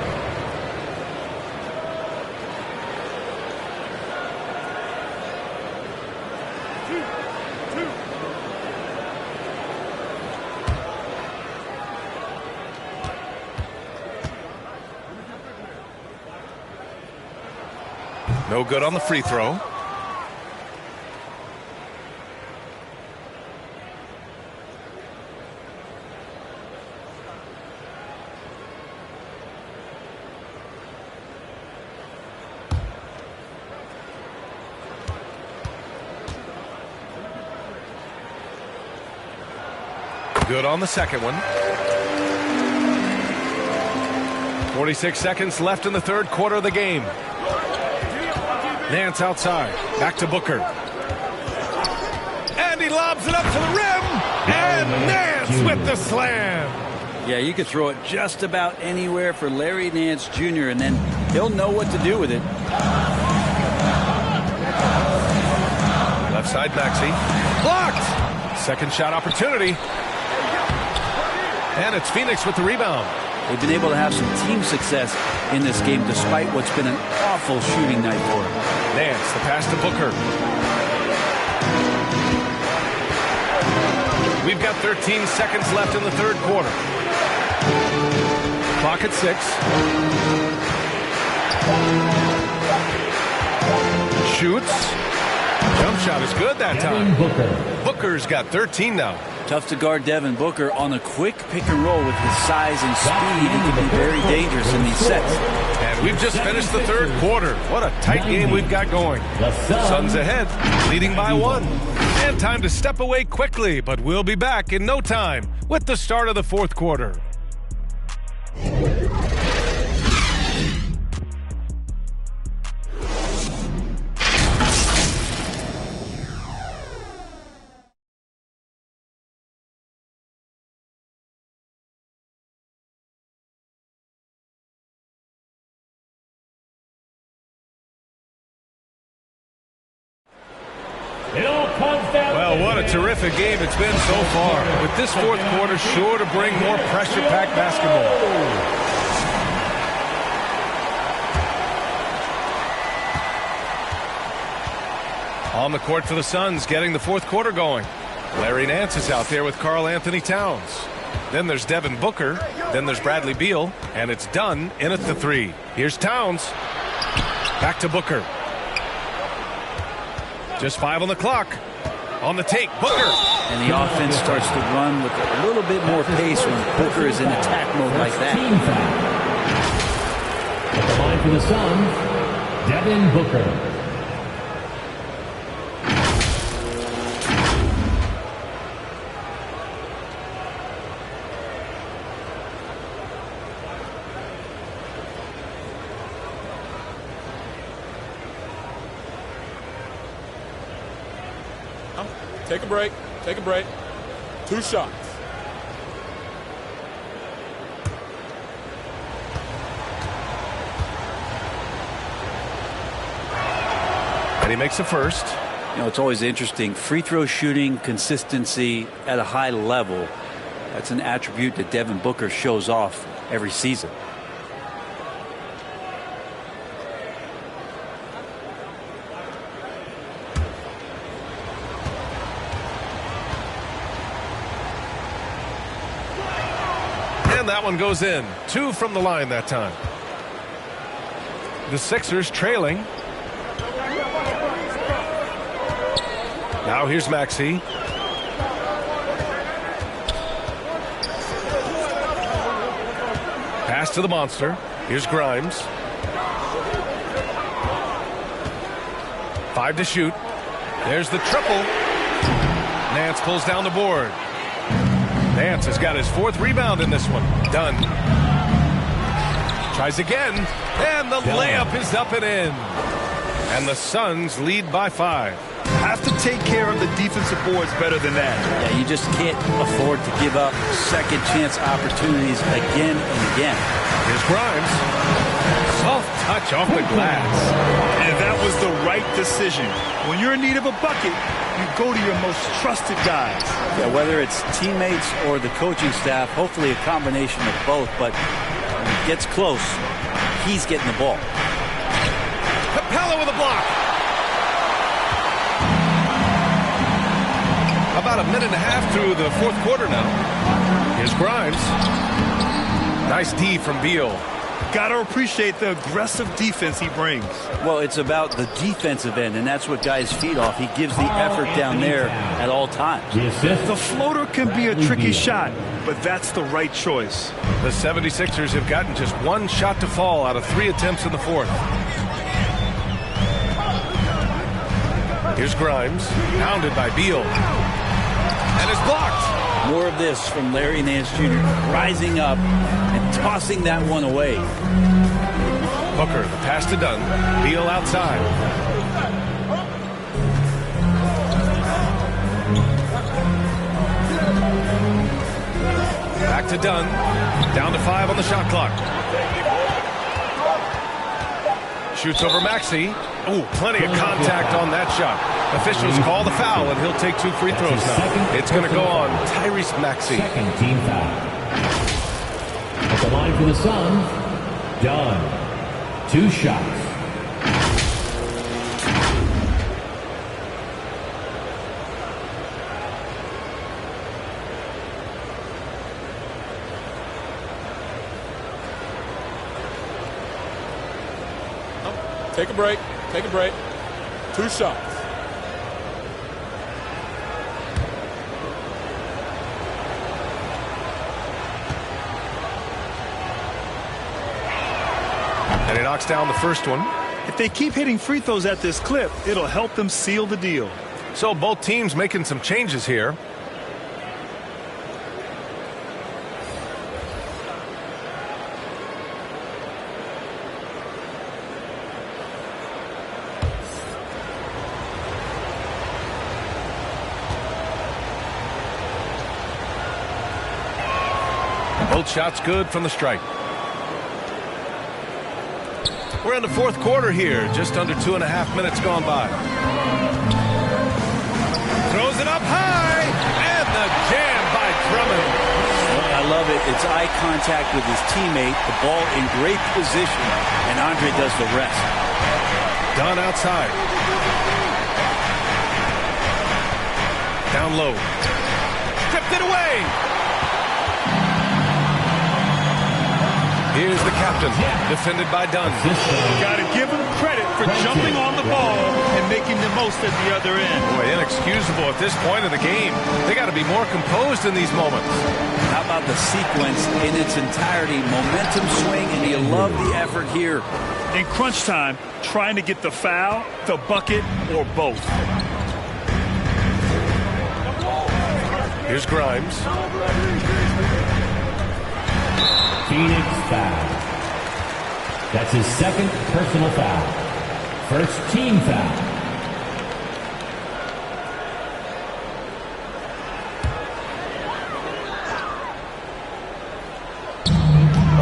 No good on the free throw. Good on the second one. 46 seconds left in the third quarter of the game. Nance outside. Back to Booker. And he lobs it up to the rim. And Nance with the slam. Yeah, you could throw it just about anywhere for Larry Nance Jr., and then he'll know what to do with it. Left side, Maxey. Blocked. Second shot opportunity. And it's Phoenix with the rebound. They've been able to have some team success in this game despite what's been an awful shooting night for them. Nance, the pass to Booker. We've got 13 seconds left in the third quarter. Clock at 6. Shoots. Jump shot is good that time. Booker's got 13 now. Tough to guard Devin Booker on a quick pick and roll with his size and speed. He can be very dangerous in these sets. And we've just finished the third quarter. What a tight game we've got going. Suns ahead, leading by 1. And time to step away quickly, but we'll be back in no time with the start of the fourth quarter. Well, what a terrific game it's been so far. With this fourth quarter sure to bring more pressure-packed basketball. On the court for the Suns, getting the fourth quarter going. Larry Nance is out there with Karl Anthony Towns. Then there's Devin Booker. Then there's Bradley Beal. And it's Dunn in at the 3. Here's Towns. Back to Booker. Just 5 on the clock. On the take, Booker. And the offense starts to run with a little bit more pace when Booker is in attack mode like that. At the line for the Suns, Devin Booker. Take a break. Take a break. 2 shots. And he makes the first. You know, it's always interesting. Free throw shooting, consistency at a high level. That's an attribute that Devin Booker shows off every season. That one goes in. 2 from the line that time. The Sixers trailing. Now here's Maxey. Pass to the monster. Here's Grimes. 5 to shoot. There's the triple. Nance pulls down the board. Nance has got his 4th rebound in this one. Done. Tries again. And the layup is up and in. And the Suns lead by 5. Have to take care of the defensive boards better than that. Yeah, you just can't afford to give up second chance opportunities again and again. Here's Grimes. Soft touch off the glass. And that was the right decision. When you're in need of a bucket, you go to your most trusted guys. Yeah, whether it's teammates or the coaching staff, hopefully a combination of both, but when it gets close, he's getting the ball. Capella with a block. About a minute and a half through the 4th quarter now. Here's Grimes. Nice D from Beal. Got to appreciate the aggressive defense he brings. Well, it's about the defensive end, and that's what guys feed off. He gives the effort down there at all times. The floater can be a tricky shot, but that's the right choice. The 76ers have gotten just 1 shot to fall out of 3 attempts in the 4th. Here's Grimes, pounded by Beal. And it's blocked. More of this from Larry Nance Jr. rising up and tossing that one away. Booker, the pass to Dunn. Beal outside. Back to Dunn. Down to 5 on the shot clock. Shoots over Maxey. Ooh, plenty of contact on that shot. Officials call the foul, and he'll take 2 free throws now. It's going to go on Tyrese Maxey. 2nd team foul. At the line for the Suns, Dunn. 2 shots. Take a break. Take a break. 2 shots. And he knocks down the first one. If they keep hitting free throws at this clip, it'll help them seal the deal. So both teams making some changes here. Both shots good from the stripe. We're in the 4th quarter here, just under 2.5 minutes gone by. Throws it up high, and the jam by Drummond. I love it. It's eye contact with his teammate, the ball in great position, and Andre does the rest. Dunn outside. Down low. Stripped it away. Here's the captain, defended by Dunn. Got to give him credit for jumping on the ball and making the most at the other end. Boy, inexcusable at this point of the game. They got to be more composed in these moments. How about the sequence in its entirety? Momentum swing, and you love the effort here. In crunch time, trying to get the foul, the bucket, or both. Here's Grimes. Phoenix foul. That's his 2nd personal foul. 1st team foul.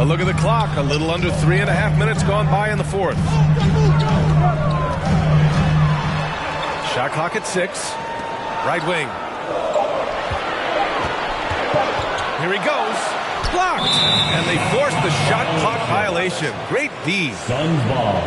A look at the clock. A little under 3.5 minutes gone by in the 4th. Shot clock at 6. Right wing. Here he goes. Blocked. And they forced the shot clock violation. Great D. Suns ball.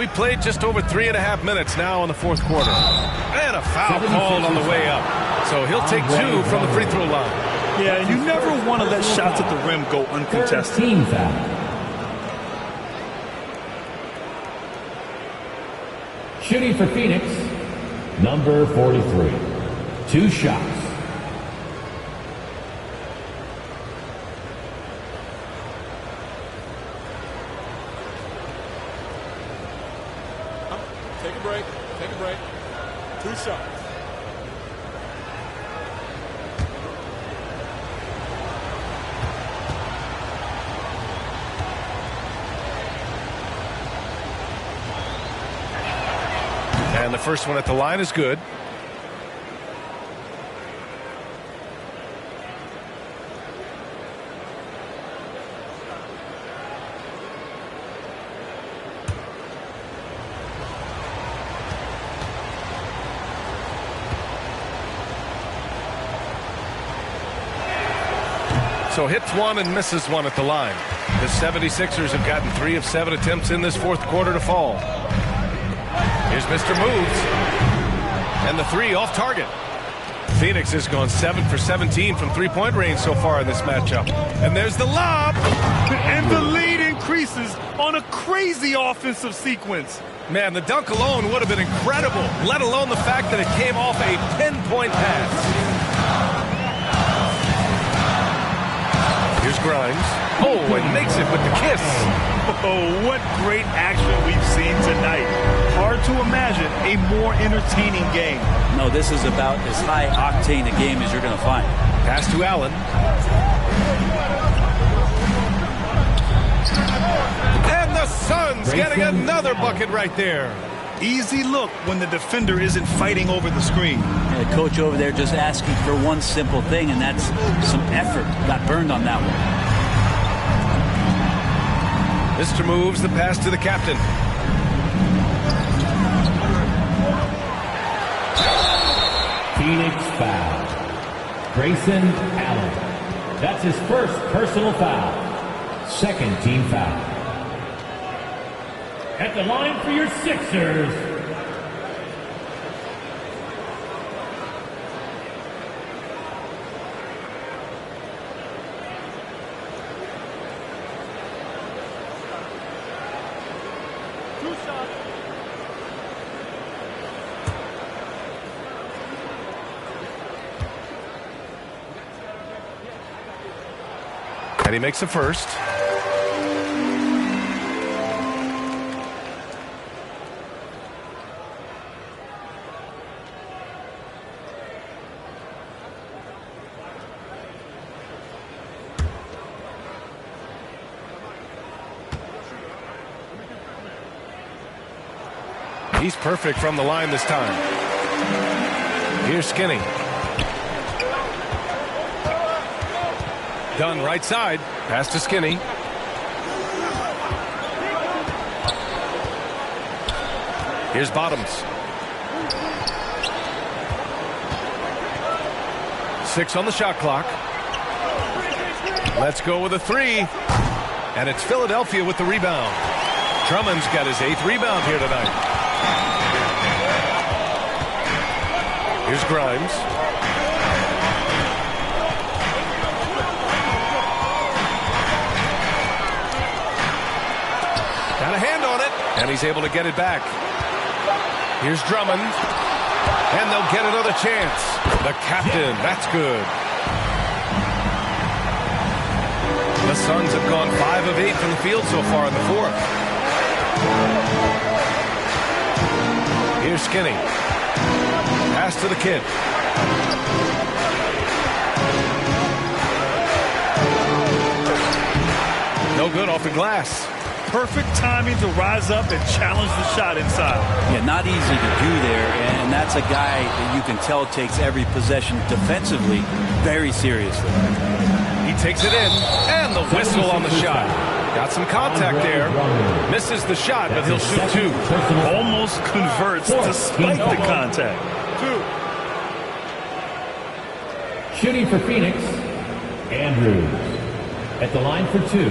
We played just over 3.5 minutes now in the fourth quarter. And a foul called on the way up. So he'll take 2 from the free throw line. Yeah, and you never want to let shots at the rim go uncontested. Team foul. Shooting for Phoenix, number 43. 2 shots. Take a break. Take a break. 2 shots. And the first one at the line is good. So hits 1 and misses 1 at the line. The 76ers have gotten 3 of 7 attempts in this fourth quarter to fall. Here's Mr. Moves. And the 3 off target. Phoenix has gone 7 for 17 from three-point range so far in this matchup. And there's the lob. And the lead increases on a crazy offensive sequence. Man, the dunk alone would have been incredible, let alone the fact that it came off a pinpoint pass. Here's Grimes. Oh, and makes it with the kiss. Oh, what great action we've seen tonight. Hard to imagine a more entertaining game. No, this is about as high-octane a game as you're going to find. Pass to Allen. And the Suns getting another bucket right there. Easy look when the defender isn't fighting over the screen. Yeah, the coach over there just asking for one simple thing, and that's some effort. Got burned on that one. Mr. Moves the pass to the captain. Phoenix foul. Grayson Allen. That's his first personal foul. Second team foul. At the line for your Sixers, and he makes the first. He's perfect from the line this time. Here's Skinny. Dunn right side. Pass to Skinny. Here's Bottoms. 6 on the shot clock. Let's go with a 3. And it's Philadelphia with the rebound. Drummond's got his 8th rebound here tonight. Here's Grimes. Got a hand on it, and he's able to get it back. Here's Drummond, and they'll get another chance. The captain, that's good. The Suns have gone 5 of 8 from the field so far in the fourth. Here's Skinny. Pass to the kid. No good off the glass. Perfect timing to rise up and challenge the shot inside. Yeah, not easy to do there, and that's a guy that you can tell takes every possession defensively very seriously. He takes it in, and the whistle on the shot. Got some contact there. Misses the shot, but he'll shoot 2. Almost converts despite the contact. 2. Shooting for Phoenix, Andrews. At the line for 2.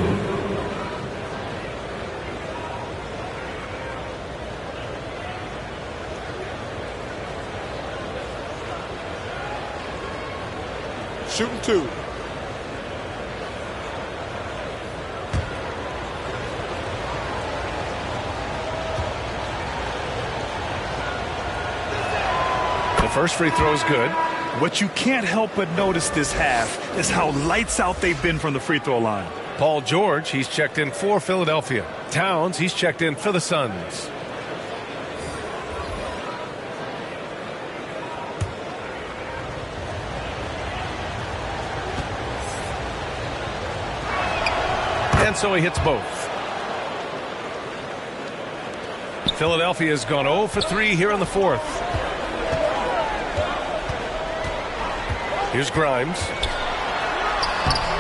Shooting 2. The first free throw is good. What you can't help but notice this half is how lights out they've been from the free throw line. Paul George, he's checked in for Philadelphia. Towns, he's checked in for the Suns. And so he hits both. Philadelphia's gone 0 for 3 here in the fourth. Here's Grimes.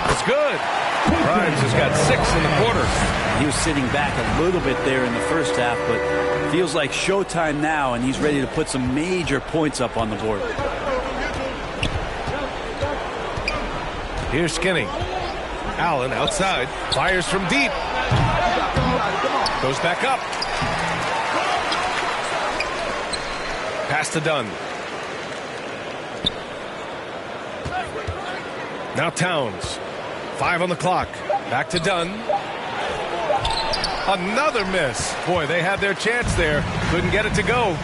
It's good. Grimes has got 6 in the quarter. He was sitting back a little bit there in the first half, but feels like showtime now, and he's ready to put some major points up on the board. Here's Skinny. Allen outside. Fires from deep. Goes back up. Pass to Dunn. Now Towns. 5 on the clock. Back to Dunn. Another miss. Boy, they had their chance there. Couldn't get it to go.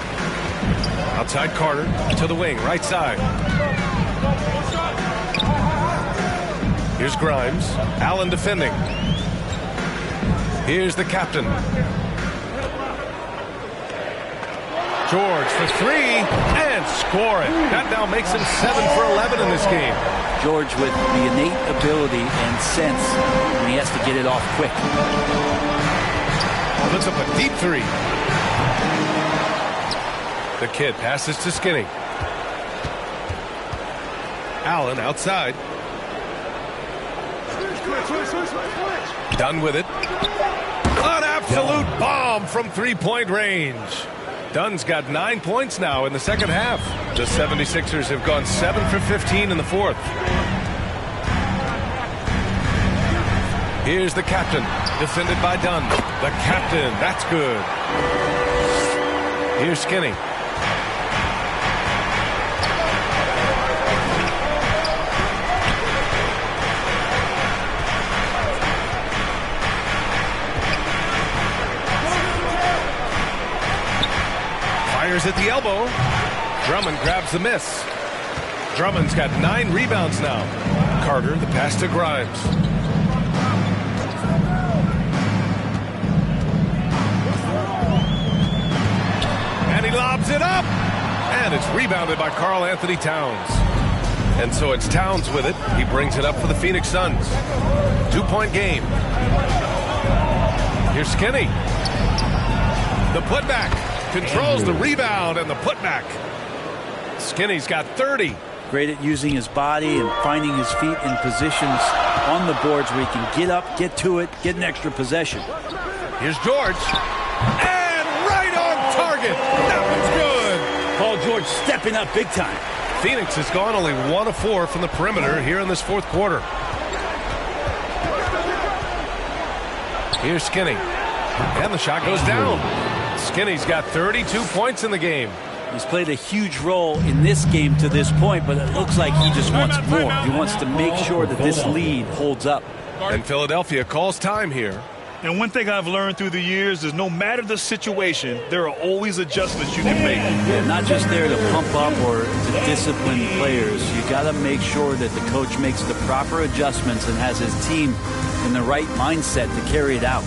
Outside Carter to the wing, right side. Here's Grimes. Allen defending. Here's the captain. George for 3 and score it. That now makes him 7 for 11 in this game. George with the innate ability and sense when he has to get it off quick. Puts up a deep 3. The kid passes to Skinny. Allen outside. Dunn with it. An absolute bomb from 3-point range. Dunn's got 9 points now in the second half. The 76ers have gone 7 for 15 in the fourth. Here's the captain, defended by Dunn. The captain, that's good. Here's Skinny. Fires at the elbow. Drummond grabs the miss. Drummond's got 9 rebounds now. Carter, the pass to Grimes. And he lobs it up. And it's rebounded by Karl Anthony Towns. And so it's Towns with it. He brings it up for the Phoenix Suns. 2-point game. Here's Skinny. The putback. Controls the rebound and the putback. Skinny's got 30. Great at using his body and finding his feet in positions on the boards where he can get up, get to it, get an extra possession. Here's George. And right on target. That one's good. Paul George stepping up big time. Phoenix has gone only 1 of 4 from the perimeter here in this fourth quarter. Here's Skinny. And the shot goes down. Skinny's got 32 points in the game. He's played a huge role in this game to this point, but it looks like he just wants more. He wants to make sure that this lead holds up. And Philadelphia calls time here. And one thing I've learned through the years is no matter the situation, there are always adjustments you can make. Yeah, not just there to pump up or to discipline players. You got to make sure that the coach makes the proper adjustments and has his team in the right mindset to carry it out.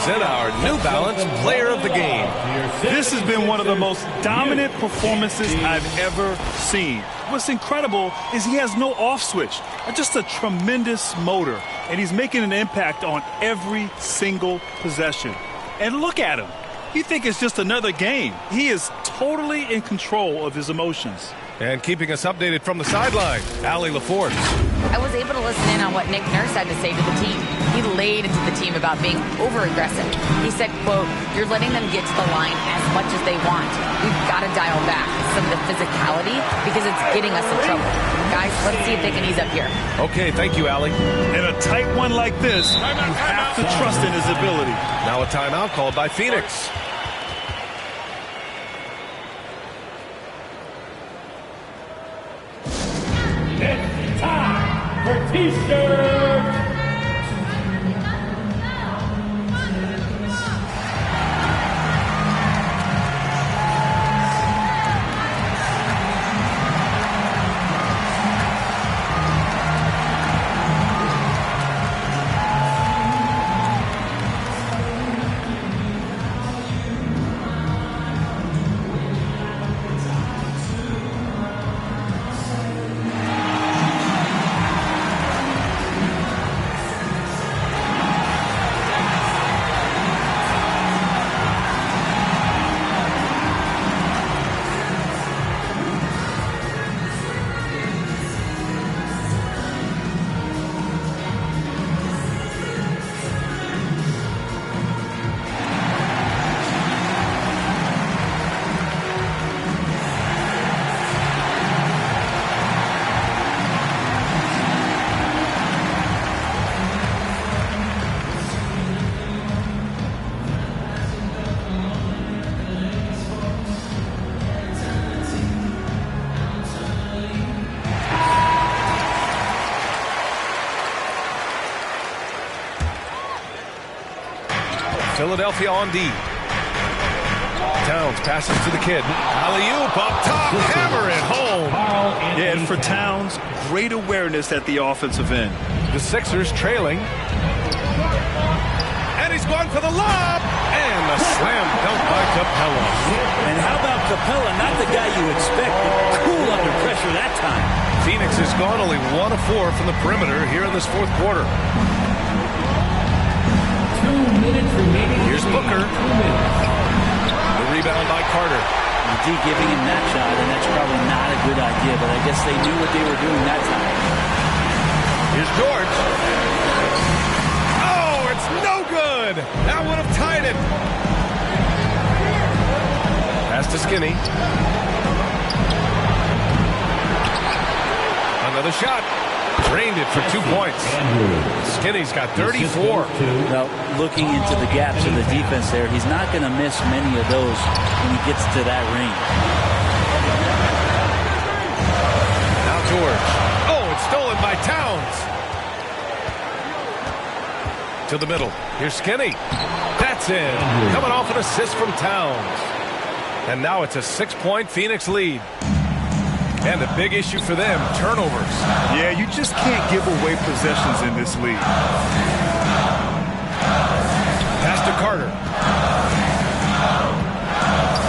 present our New Balance Player of the Game. This has been one of the most dominant performances I've ever seen. What's incredible is he has no off switch, just a tremendous motor, and he's making an impact on every single possession. And look at him. You think it's just another game. He is totally in control of his emotions. And keeping us updated from the sideline, Allie LaForce. I was able to listen in on what Nick Nurse had to say to the team. He laid into the team about being over-aggressive. He said, quote, "You're letting them get to the line as much as they want. We've got to dial back some of the physicality because it's getting us in trouble. Guys, let's see if they can ease up here." Okay, thank you, Allie. In a tight one like this, you have to trust in his ability. Now a timeout called by Phoenix. It's time for T-shirt. Philadelphia on D. Towns passes to the kid. Alley-oop up top, hammer it home. Yeah, and for Towns, great awareness at the offensive end. The Sixers trailing. And he's going for the lob. And a slam dunk by Capella. And how about Capella? Not the guy you expect, but cool under pressure that time. Phoenix has gone only 1 of 4 from the perimeter here in this fourth quarter. 2 minutes remaining. Here's Booker. The rebound by Carter. D giving him that shot, and that's probably not a good idea, but I guess they knew what they were doing that time. Here's George. Oh, it's no good. That would have tied it. Pass to Skinny. Another shot. Drained it for 2 points. Skinny's got 34. Now, looking into the gaps of the defense there, he's not going to miss many of those when he gets to that range. Now George. Oh, it's stolen by Towns. To the middle. Here's Skinny. That's in. Coming off an assist from Towns. And now it's a 6-point Phoenix lead. And a big issue for them, turnovers. Yeah, you just can't give away possessions in this league. Pass to Carter.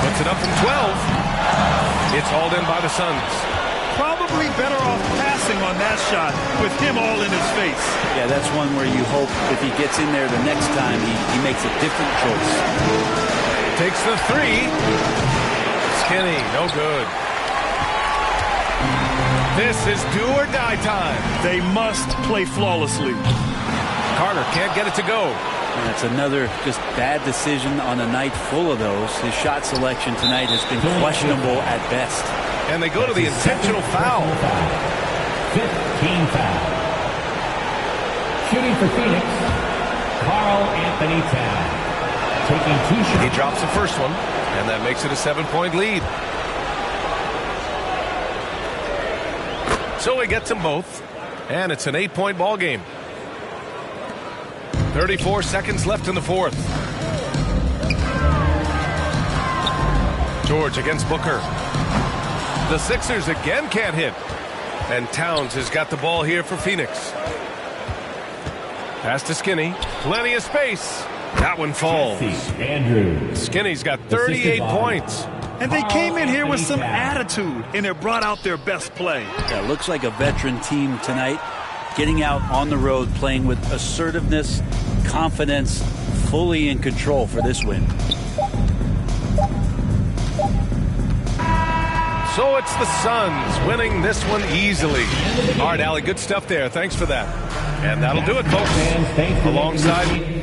Puts it up from 12. It's hauled in by the Suns. Probably better off passing on that shot with him all in his face. Yeah, that's one where you hope if he gets in there the next time, he makes a different choice. Takes the 3. Skinny, no good. This is do or die time. They must play flawlessly. Carter can't get it to go. And that's another just bad decision on a night full of those. His shot selection tonight has been questionable at best. And they go to the intentional foul. 15 foul. Shooting for Phoenix, Karl Anthony Towns. Taking 2 shots. He drops the first one, and that makes it a 7-point lead. So he gets them both, and it's an 8-point ball game. 34 seconds left in the fourth. George against Booker. The Sixers again can't hit. And Towns has got the ball here for Phoenix. Pass to Skinny. Plenty of space. That one falls. Andrews. Skinny's got 38 points. And they came in here with some attitude, and it brought out their best play. Yeah, looks like a veteran team tonight, getting out on the road, playing with assertiveness, confidence, fully in control for this win. So it's the Suns winning this one easily. All right, Allie, good stuff there. Thanks for that. And that'll do it, folks. Alongside...